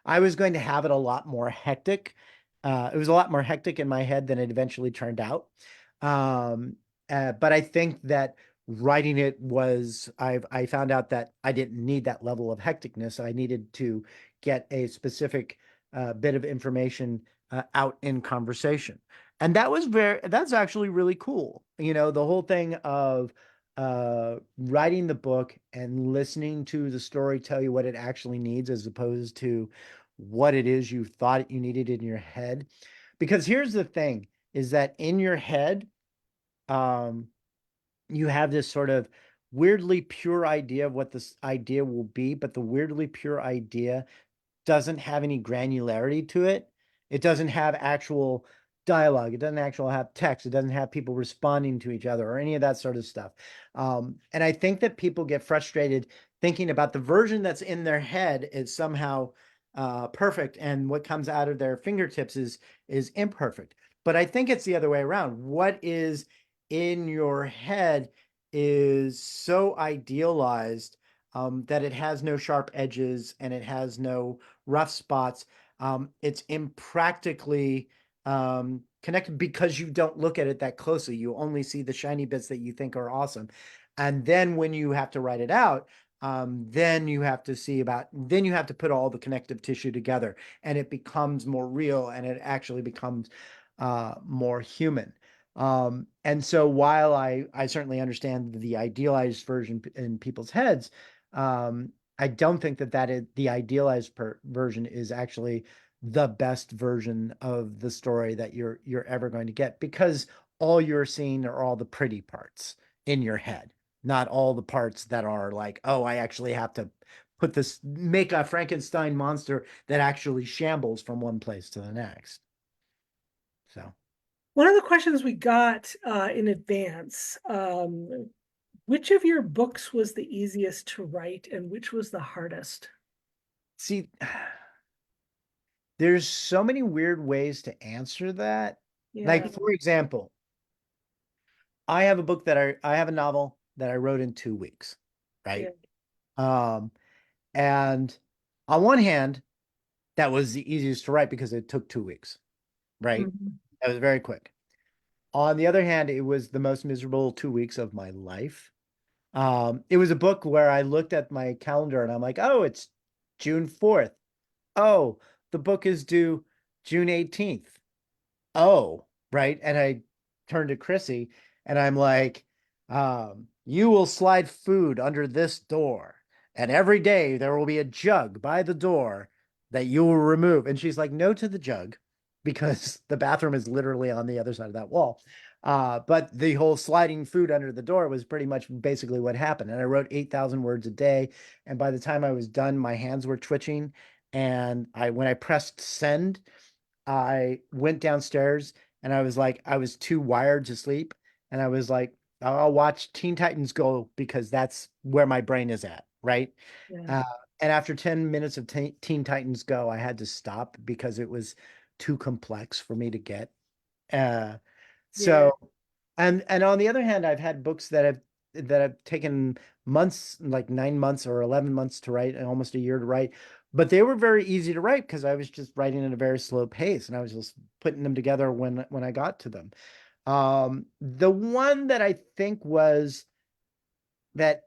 I was going to have it a lot more hectic. It was a lot more hectic in my head than it eventually turned out. Um, but I think that writing it was I found out that I didn't need that level of hecticness. I needed to get a specific bit of information out in conversation. And that's actually really cool. You know, the whole thing of writing the book and listening to the story tell you what it actually needs as opposed to what it is you thought you needed in your head. Because here's the thing is that in your head, um, you have this sort of weirdly pure idea of what this idea will be, but the weirdly pure idea doesn't have any granularity to it. It doesn't have actual dialogue. It doesn't actually have text. It doesn't have people responding to each other or any of that sort of stuff. And I think that people get frustrated thinking about the version that's in their head is somehow perfect, and what comes out of their fingertips is imperfect. But I think it's the other way around. What is in your head is so idealized that it has no sharp edges and it has no rough spots. It's impractically connected because you don't look at it that closely. You only see the shiny bits that you think are awesome. And then when you have to write it out, then you have to put all the connective tissue together and it becomes more real and it actually becomes more human. And so while I certainly understand the idealized version in people's heads, I don't think that is the idealized version is actually the best version of the story that you're ever going to get, because all you're seeing are all the pretty parts in your head, not all the parts that are like, oh, I actually have to make a Frankenstein monster that actually shambles from one place to the next. So. One of the questions we got in advance, which of your books was the easiest to write and which was the hardest? See, there's so many weird ways to answer that. Yeah. Like, for example, I have a novel that I wrote in 2 weeks, Yeah. right? Um, and on one hand, that was the easiest to write because it took 2 weeks, right? Mhm. That was very quick. On the other hand, it was the most miserable 2 weeks of my life. It was a book where I looked at my calendar and I'm like, oh, it's June 4th. Oh, the book is due June 18th. Oh, right. And I turned to Chrissy and I'm like, you will slide food under this door. And every day there will be a jug by the door that you will remove. And she's like, no to the jug because the bathroom is literally on the other side of that wall. But the whole sliding food under the door was pretty much basically what happened. And I wrote 8,000 words a day. And by the time I was done, my hands were twitching. And when I pressed send, I went downstairs and I was like, I was too wired to sleep. and I was like, I'll watch Teen Titans Go because that's where my brain is at, right? Yeah. Uh, and after 10 minutes of Teen Titans Go, I had to stop because it was too complex for me to get. Uh, Yeah. so and on the other hand, I've had books that have taken months, like 9 months or 11 months to write and almost a year to write. But they were very easy to write because I was just writing at a very slow pace and I was just putting them together when I got to them. The one that I think was kind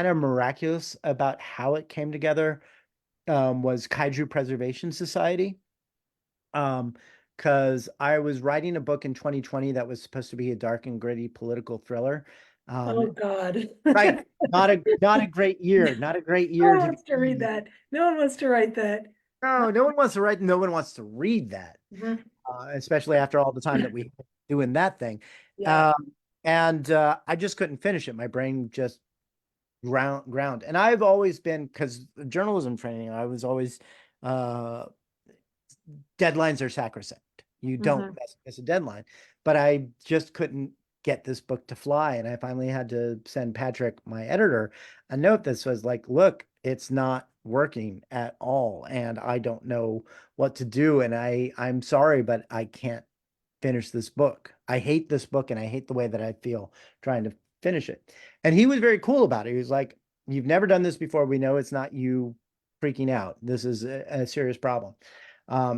of miraculous about how it came together was Kaiju Preservation Society. Um, because I was writing a book in 2020 that was supposed to be a dark and gritty political thriller. Oh Um, God. right, not a great year, not a great No year one to wants to read be. that. No one wants to write that. No one wants to write, no one wants to read that, Mhm. especially after all the time that we doing that thing. Yeah. Um, and I just couldn't finish it. My brain just ground. And I've always been, because journalism training, I was always uh deadlines are sacrosanct. You don't Mhm. miss a deadline. But I just couldn't get this book to fly. And I finally had to send Patrick, my editor, a note that was like, look, it's not working at all. And I don't know what to do. And I'm sorry, but I can't finish this book. I hate this book and I hate the way that I feel trying to finish it. And he was very cool about it. He was like, you've never done this before. We know it's not you freaking out. This is a serious problem.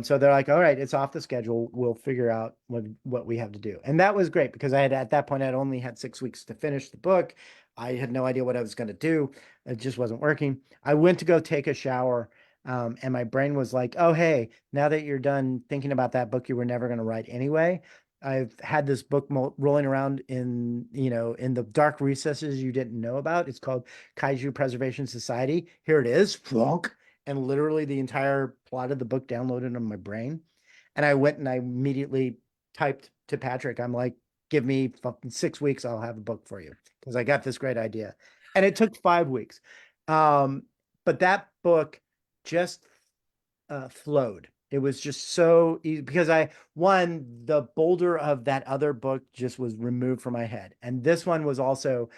So they're like, all right, it's off the schedule. We'll figure out what we have to do. And that was great because I had at that point I'd only had 6 weeks to finish the book. I had no idea what I was going to do. It just wasn't working. I went to go take a shower, and my brain was like, oh, hey, now that you're done thinking about that book you were never going to write anyway, I've had this book rolling around in the dark recesses you didn't know about. It's called Kaiju Preservation Society. Here it is. Flunk. And literally the entire plot of the book downloaded on my brain. And I went and I immediately typed to Patrick, I'm like, give me fucking 6 weeks, I'll have a book for you because I got this great idea. And it took 5 weeks. Um, but that book just flowed. It was just so easy because the boulder of that other book just was removed from my head. And this one was also,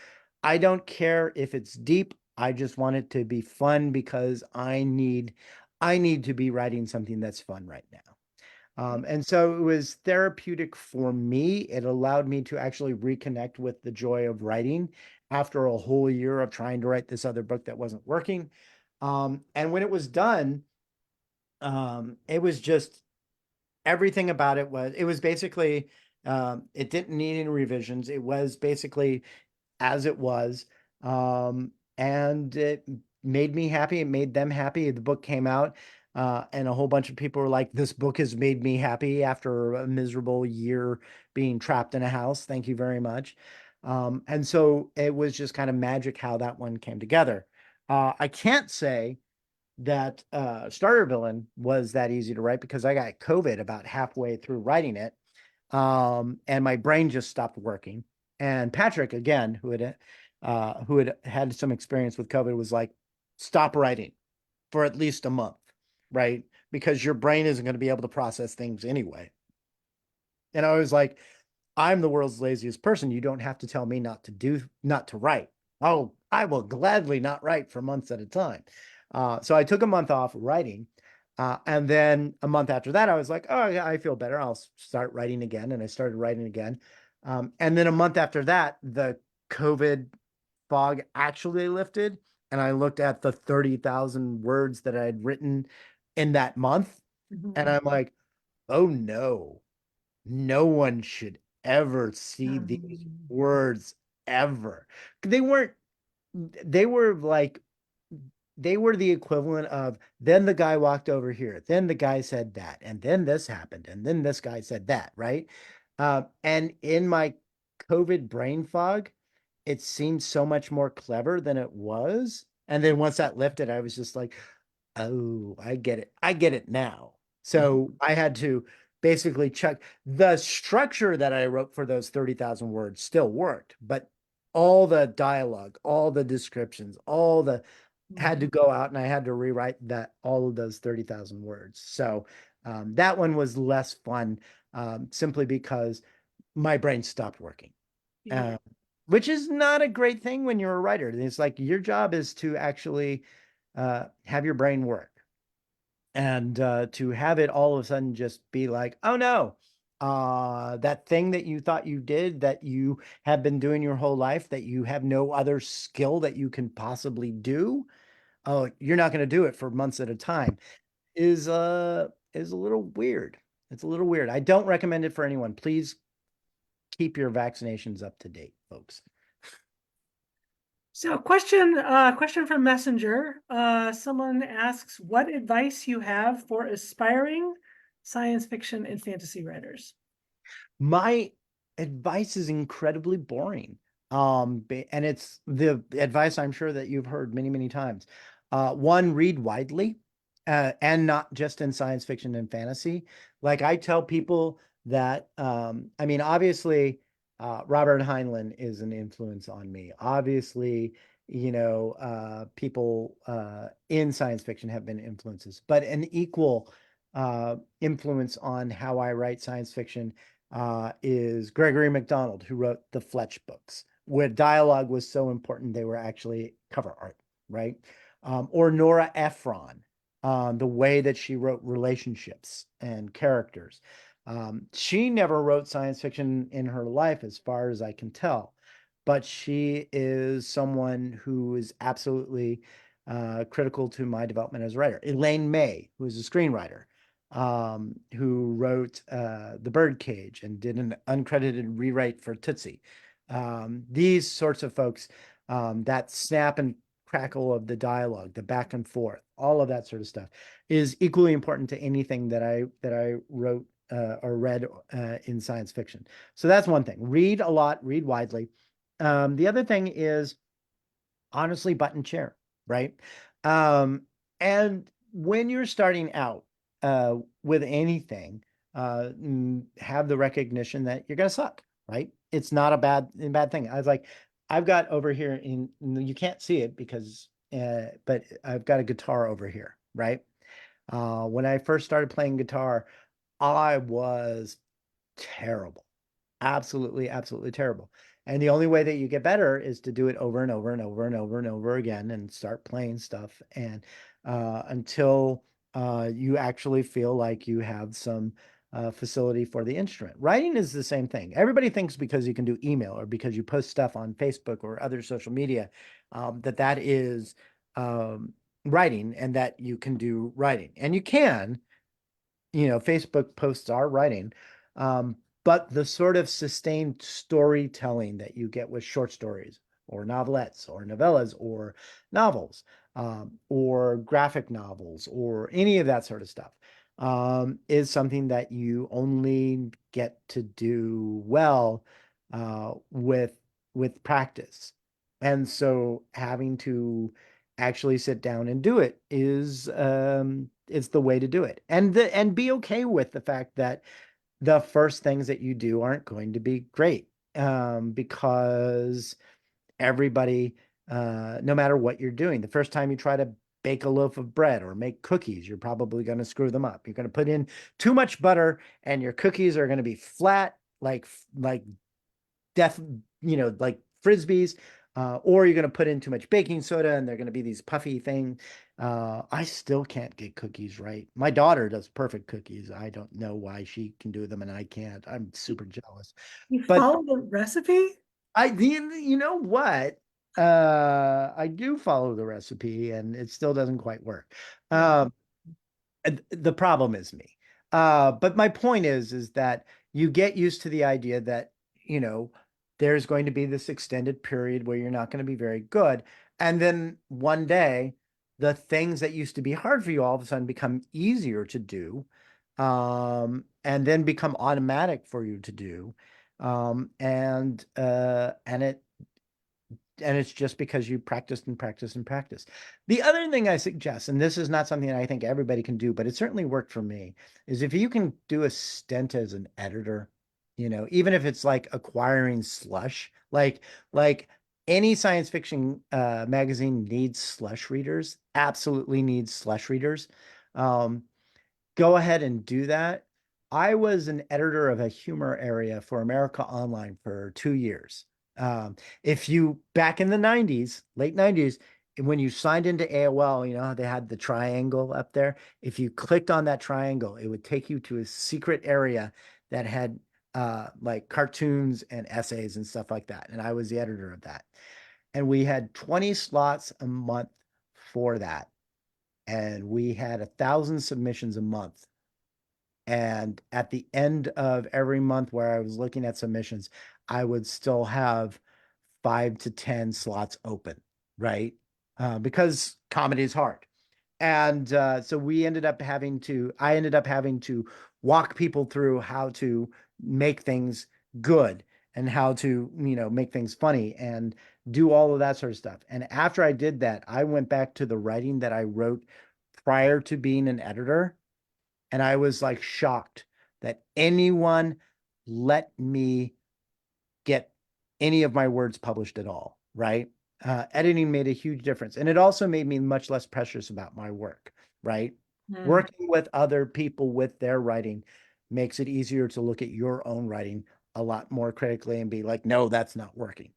I don't care if it's deep. I just want it to be fun because I need to be writing something that's fun right now. And so it was therapeutic for me. It allowed me to actually reconnect with the joy of writing after a whole year of trying to write this other book that wasn't working. And when it was done, it was just everything about it was basically it didn't need any revisions. It was basically as it was. And it made me happy. It made them happy. The book came out, and a whole bunch of people were like, this book has made me happy after a miserable year being trapped in a house. Thank you very much. And so it was just kind of magic how that one came together. I can't say that Starter Villain was that easy to write because I got COVID about halfway through writing it. And my brain just stopped working. And Patrick, again, who had had some experience with COVID, was like, stop writing for at least a month, right? Because your brain isn't going to be able to process things anyway. And I was like, I'm the world's laziest person. You don't have to tell me not to write. Oh, I will gladly not write for months at a time. So I took a month off writing. And then a month after that, I was like, oh, yeah, I feel better. I'll start writing again. And I started writing again. And then a month after that, the COVID fog actually lifted. And I looked at the 30,000 words that I had written in that month. And Mhm. I'm like, oh no, no one should ever see these Um, words ever. They weren't, they were like, they were the equivalent of then the guy walked over here, then the guy said that, and then this happened, and then this guy said that, right? And in my COVID brain fog, it seemed so much more clever than it was. And then once that lifted, I was just like, oh, I get it. I get it now. So I had to basically check the structure that I wrote for those 30,000 words still worked, but all the dialogue, all the descriptions, all the had to go out and I had to rewrite all of those 30,000 words. So that one was less fun, simply because my brain stopped working. Yeah. Uh, which is not a great thing when you're a writer. It's like your job is to actually have your brain work. And to have it all of a sudden just be like, oh no, that thing that you thought you did, that you have been doing your whole life, that you have no other skill that you can possibly do, oh, you're not going to do it for months at a time, is a little weird. It's a little weird. I don't recommend it for anyone. Please keep your vaccinations up to date, folks. So question from Messenger. Someone asks what advice you have for aspiring science fiction and fantasy writers. My advice is incredibly boring. And it's the advice I'm sure that you've heard many, many times. One, read widely, and not just in science fiction and fantasy. Like I tell people that, I mean, obviously, Robert Heinlein is an influence on me. Obviously, people in science fiction have been influences, but an equal influence on how I write science fiction is Gregory MacDonald, who wrote the Fletch books, where dialogue was so important they were actually cover art, right? Or Nora Ephron, the way that she wrote relationships and characters. She never wrote science fiction in her life, as far as I can tell, but she is someone who is absolutely critical to my development as a writer. Elaine May, who is a screenwriter, who wrote The Birdcage and did an uncredited rewrite for Tootsie. These sorts of folks, that snap and crackle of the dialogue, the back and forth, all of that sort of stuff is equally important to anything that I wrote or read in science fiction. So that's one thing. Read a lot, read widely. The other thing is honestly button chair, right? Um, and when you're starting out with anything, have the recognition that you're gonna suck, right? It's not a bad thing. I was like, I've got over here you can't see it because but I've got a guitar over here, right? When I first started playing guitar, I was terrible. Absolutely, absolutely terrible. And the only way that you get better is to do it over and over and over and over and over again and start playing stuff and until you actually feel like you have some facility for the instrument. Writing is the same thing. Everybody thinks because you can do email or because you post stuff on Facebook or other social media, that is writing and that you can do writing. And you can, Facebook posts are writing. But the sort of sustained storytelling that you get with short stories or novelettes or novellas or novels, or graphic novels or any of that sort of stuff, is something that you only get to do well with practice. And so having to actually sit down and do it is the way to do it. And be okay with the fact that the first things that you do aren't going to be great, because everybody, no matter what you're doing, the first time you try to bake a loaf of bread or make cookies, you're probably going to screw them up. You're going to put in too much butter and your cookies are going to be flat, like death, like frisbees, or you're going to put in too much baking soda and they're going to be these puffy things. I still can't get cookies right. My daughter does perfect cookies. I don't know why she can do them and I can't. I'm super jealous. You But follow the recipe? you know what? I do follow the recipe and it still doesn't quite work. Yeah. The problem is me. But my point is that you get used to the idea that, you know, there's going to be this extended period where you're not going to be very good. And then one day, the things that used to be hard for you all of a sudden become easier to do, and then become automatic for you to do. And it's just because you practiced and practiced and practiced. The other thing I suggest, and this is not something that I think everybody can do, but it certainly worked for me, is if you can do a stint as an editor, even if it's like acquiring slush, like any science fiction magazine needs slush readers, absolutely needs slush readers. Um, Go ahead and do that. I was an editor of a humor area for America Online for 2 years. If you back in the 90s, late 90s, when you signed into AOL, you know how they had the triangle up there? If you clicked on that triangle, it would take you to a secret area that had like cartoons and essays and stuff like that. And I was the editor of that. And we had 20 slots a month for that. And we had 1,000 submissions a month. And at the end of every month where I was looking at submissions, I would still have 5 to 10 slots open, right? Because comedy is hard. And so I ended up having to walk people through how to make things good and how to, make things funny and do all of that sort of stuff. And after I did that, I went back to the writing that I wrote prior to being an editor. And I was like shocked that anyone let me get any of my words published at all, right? Editing made a huge difference. And it also made me much less precious about my work, right? Mm. Working with other people with their writing makes it easier to look at your own writing a lot more critically and be like, no, that's not working.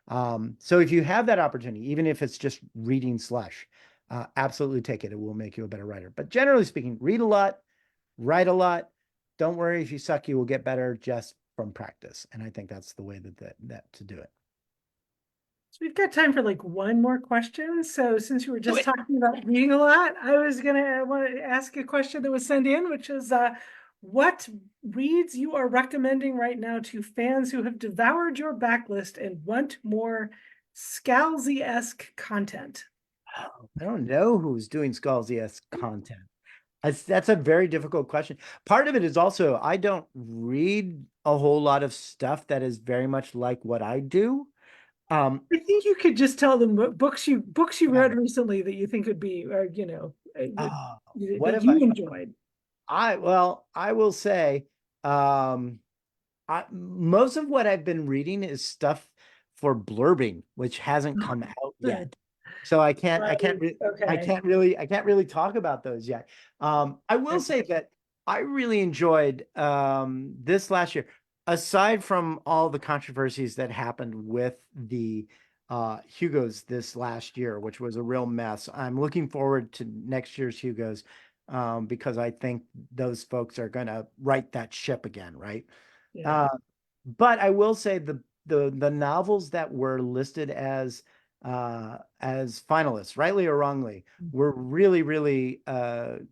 So if you have that opportunity, even if it's just reading slush, absolutely take it. It will make you a better writer. But generally speaking, read a lot, write a lot. Don't worry if you suck, you will get better just from practice. And I think that's the way that to do it. So we've got time for like one more question. So since you were Do just it. talking about reading a lot, I want to ask a question that was sent in, which is what reads you are recommending right now to fans who have devoured your backlist and want more Scalzi-esque content? I don't know who's doing Scalzi-esque content. That's a very difficult question. Part of it is also I don't read a whole lot of stuff that is very much like what I do. Um, I think you could just tell them what books you read recently that you think would be, or oh, what that have I? you enjoyed. I will say, um, most of what I've been reading is stuff for blurbing, which hasn't come out yet. So Right. Okay. I can't really talk about those yet. I will say that I really enjoyed this last year, aside from all the controversies that happened with the Hugos this last year, which was a real mess. I'm looking forward to next year's Hugos because I think those folks are going to right that ship again, right? Yeah. Uh, but I will say the novels that were listed as finalists, rightly or wrongly, were really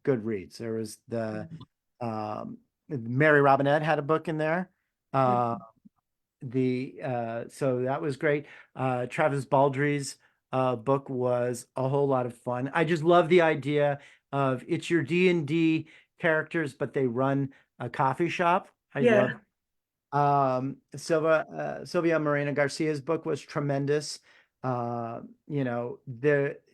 good reads. There was the Mary Robinette had a book in there. Uh, so that was great. Travis Baldry's book was a whole lot of fun. I just love the idea of it's your D&D characters, but they run a coffee shop. I love Yeah. Sylvia Moreno Garcia's book was tremendous. It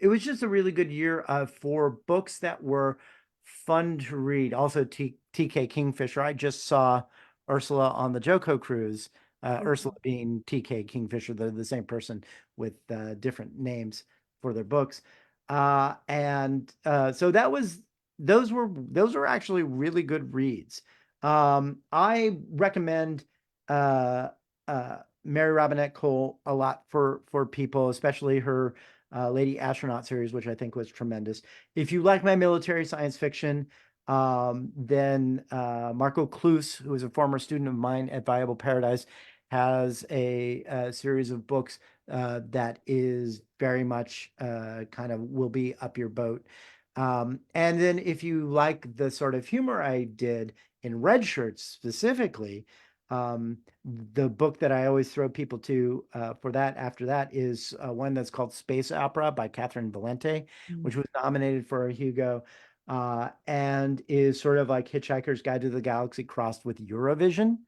was just a really good year for books that were fun to read. Also, TK Kingfisher. I just saw Ursula on the Joko cruise. Ursula being TK Kingfisher, they're the same person with different names for their books. So those were actually really good reads. I recommend uh, Mary Robinette Cole a lot for people, especially her Lady Astronaut series, which I think was tremendous. If you like my military science fiction, then Marco Cluse, who is a former student of mine at Viable Paradise, has a series of books that is very much kind of will be up your boat. And then if you like the sort of humor I did in Red Shirts specifically, the book that I always throw people to for that after that is one that's called Space Opera by Catherine Valente, which was nominated for a Hugo and is sort of like Hitchhiker's Guide to the Galaxy crossed with Eurovision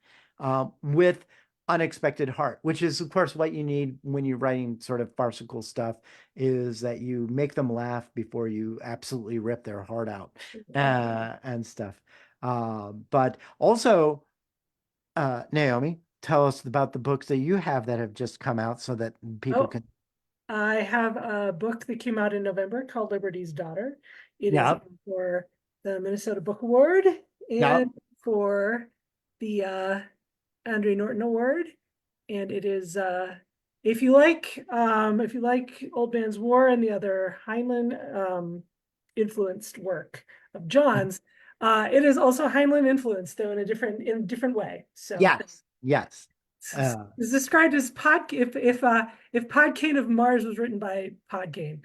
with unexpected heart, which is of course what you need when you're writing sort of farcical stuff, is that you make them laugh before you absolutely rip their heart out and stuff. But also, Naomi, tell us about the books that you have that have just come out so that people Oh, can. I have a book that came out in November called Liberty's Daughter. It is Yeah, up for the Minnesota Book Award, yeah. and for the Andre Norton Award, and it is if you like Old Man's War and the other Heinlein influenced work of John's, it is also Heinlein influenced, though in a different way. So Yes, yes. it's described as if Podkayne of Mars was written by Podkayne.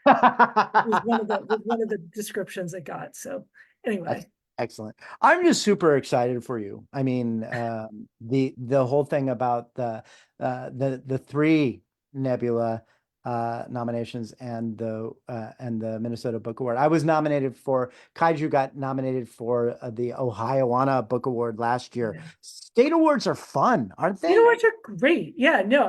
Was one of the descriptions it got. So That's anyway. excellent. I'm just super excited for you. I mean, the whole thing about the three Nebula nominations and the Minnesota Book Award. I was nominated for Kaiju got nominated for the Ohioana Book Award last year. Yeah. State awards are fun, aren't You know they? what? You're great. Yeah, no,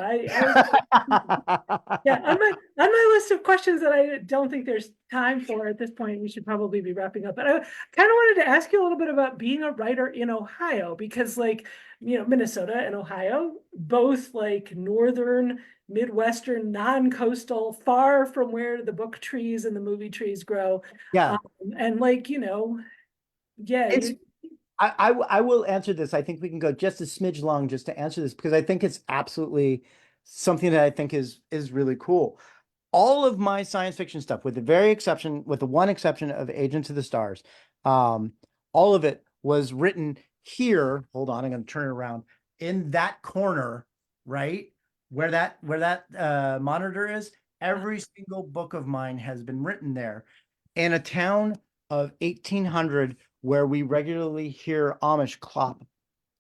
yeah, on my list of questions that I don't think there's time for at this point, we should probably be wrapping up. But I kind of wanted to ask you a little bit about being a writer in Ohio, because Minnesota and Ohio, both like northern, Midwestern, non-coastal, far from where the book trees and the movie trees grow. Yeah. And yeah, It's you I will answer this. I think we can go just a smidge long just to answer this because I think it's absolutely something that I think is really cool. All of my science fiction stuff, with the one exception of Agents of the Stars, um, all of it was written here. Hold on, I'm going to turn it around in that corner, right where that monitor is. Every single book of mine has been written there in a town of 1800 where we regularly hear Amish clop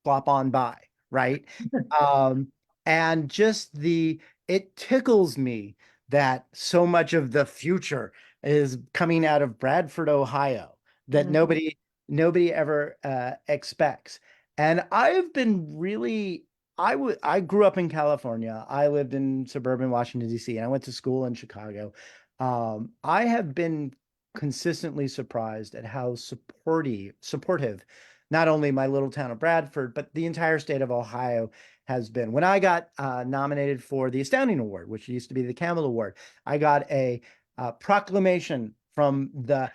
on by, right? Um, and just it tickles me that so much of the future is coming out of Bradford, Ohio, that Mhm. nobody ever expects. And I've been really, I grew up in California. I lived in suburban Washington, D.C., and I went to school in Chicago. I have been consistently surprised at how supportive not only my little town of Bradford, but the entire state of Ohio has been. When I got nominated for the Astounding Award, which used to be the Camel Award, I got a proclamation from the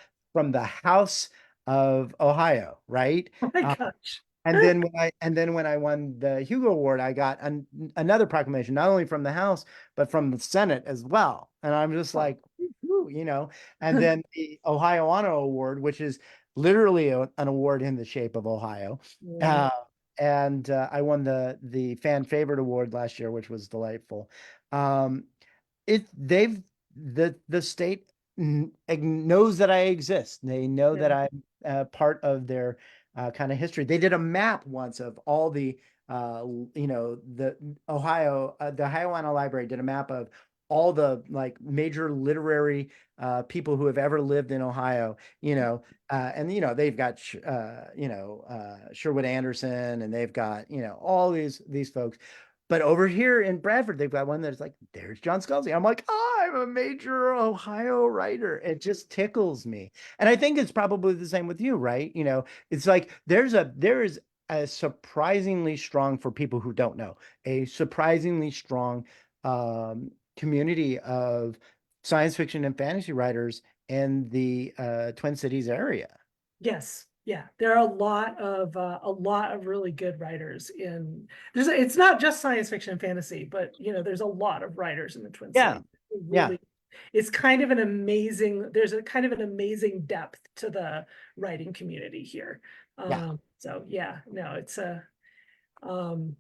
House of Ohio, right? Oh my gosh. And then when I won the Hugo Award, I got another proclamation, not only from the House, but from the Senate as well. And I'm just like, woo, you know. And then the Ohio Honor Award, which is literally an award in the shape of Ohio. Yeah. Uh, and I won the fan favorite award last year, which was delightful. Um, the state knows that I exist. They know that Yeah. I'm part of their kind of history. They did a map once of all the Ohioana Library did a map of all the like major literary people who have ever lived in Ohio, and they've got Sherwood Anderson, and they've got all these folks. But over here in Bradford, they've got one that's like, there's John Scalzi. I'm like, oh, I'm a major Ohio writer. It just tickles me. And I think it's probably the same with you, right? It's like there is a surprisingly strong, for people who don't know, a surprisingly strong community of science fiction and fantasy writers in the Twin Cities area. Yes. Yeah. There are a lot of really good writers it's not just science fiction and fantasy, but there's a lot of writers in the Twin Yeah. Cities. Yeah. It's there's a kind of an amazing depth to the writing community here. Yeah. So yeah, no, um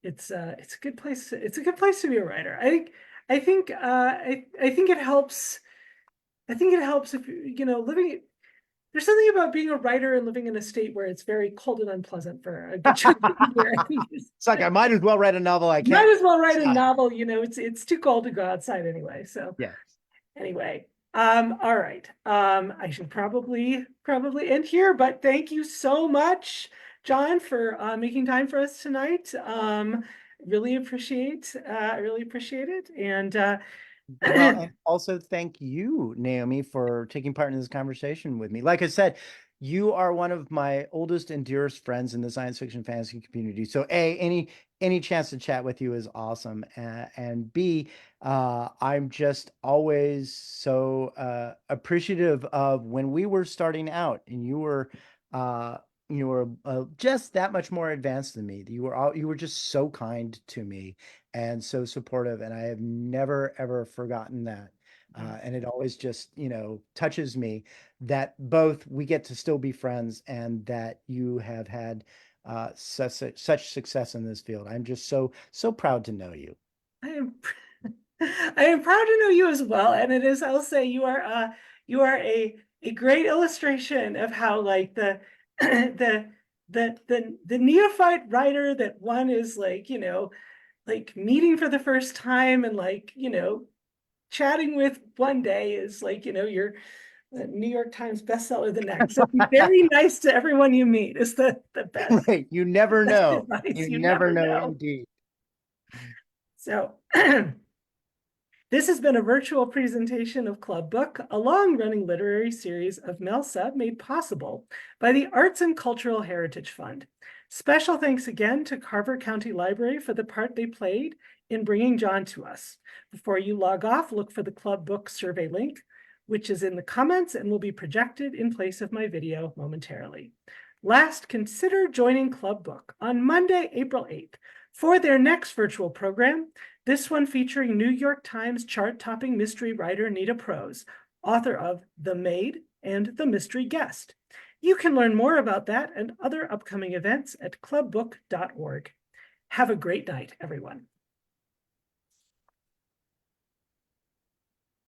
it's a good place. It's a good place to be a writer. I think it helps. I think it helps if living. There's something about being a writer and living in a state where it's very cold and unpleasant for a good chunk of the year. I think It's like I might as well write a novel. I might can't. as well write a novel. It's too cold to go outside anyway. So Yeah. anyway, all right. I should probably end here, but thank you so much, John, for making time for us tonight. I really appreciate it. And Well, and also thank you, Naomi, for taking part in this conversation with me. Like I said, you are one of my oldest and dearest friends in the science fiction fantasy community. So A, any chance to chat with you is awesome. And B, I'm just always so appreciative of when we were starting out and you were just that much more advanced than me. You were just so kind to me and so supportive, and I have never ever forgotten that. And it always just, touches me that both we get to still be friends and that you have had such success in this field. I'm just so proud to know you. I am I am proud to know you as well. And it is, I'll say you are a great illustration of how like the the neophyte writer that one is like, like meeting for the first time and like, chatting with one day is like, your New York Times bestseller the next. So be very nice to everyone you meet is the best, Right. You never best know. advice. You You never never know know. indeed. So this has been a virtual presentation of Club Book, a long-running literary series of Melsa made possible by the Arts and Cultural Heritage Fund. Special thanks again to Carver County Library for the part they played in bringing John to us. Before you log off, look for the Club Book survey link, which is in the comments and will be projected in place of my video momentarily. Last, consider joining Club Book on Monday, April 8th for their next virtual program, this one featuring New York Times chart-topping mystery writer Nita Prose, author of The Maid and The Mystery Guest. You can learn more about that and other upcoming events at clubbook.org. Have a great night, everyone.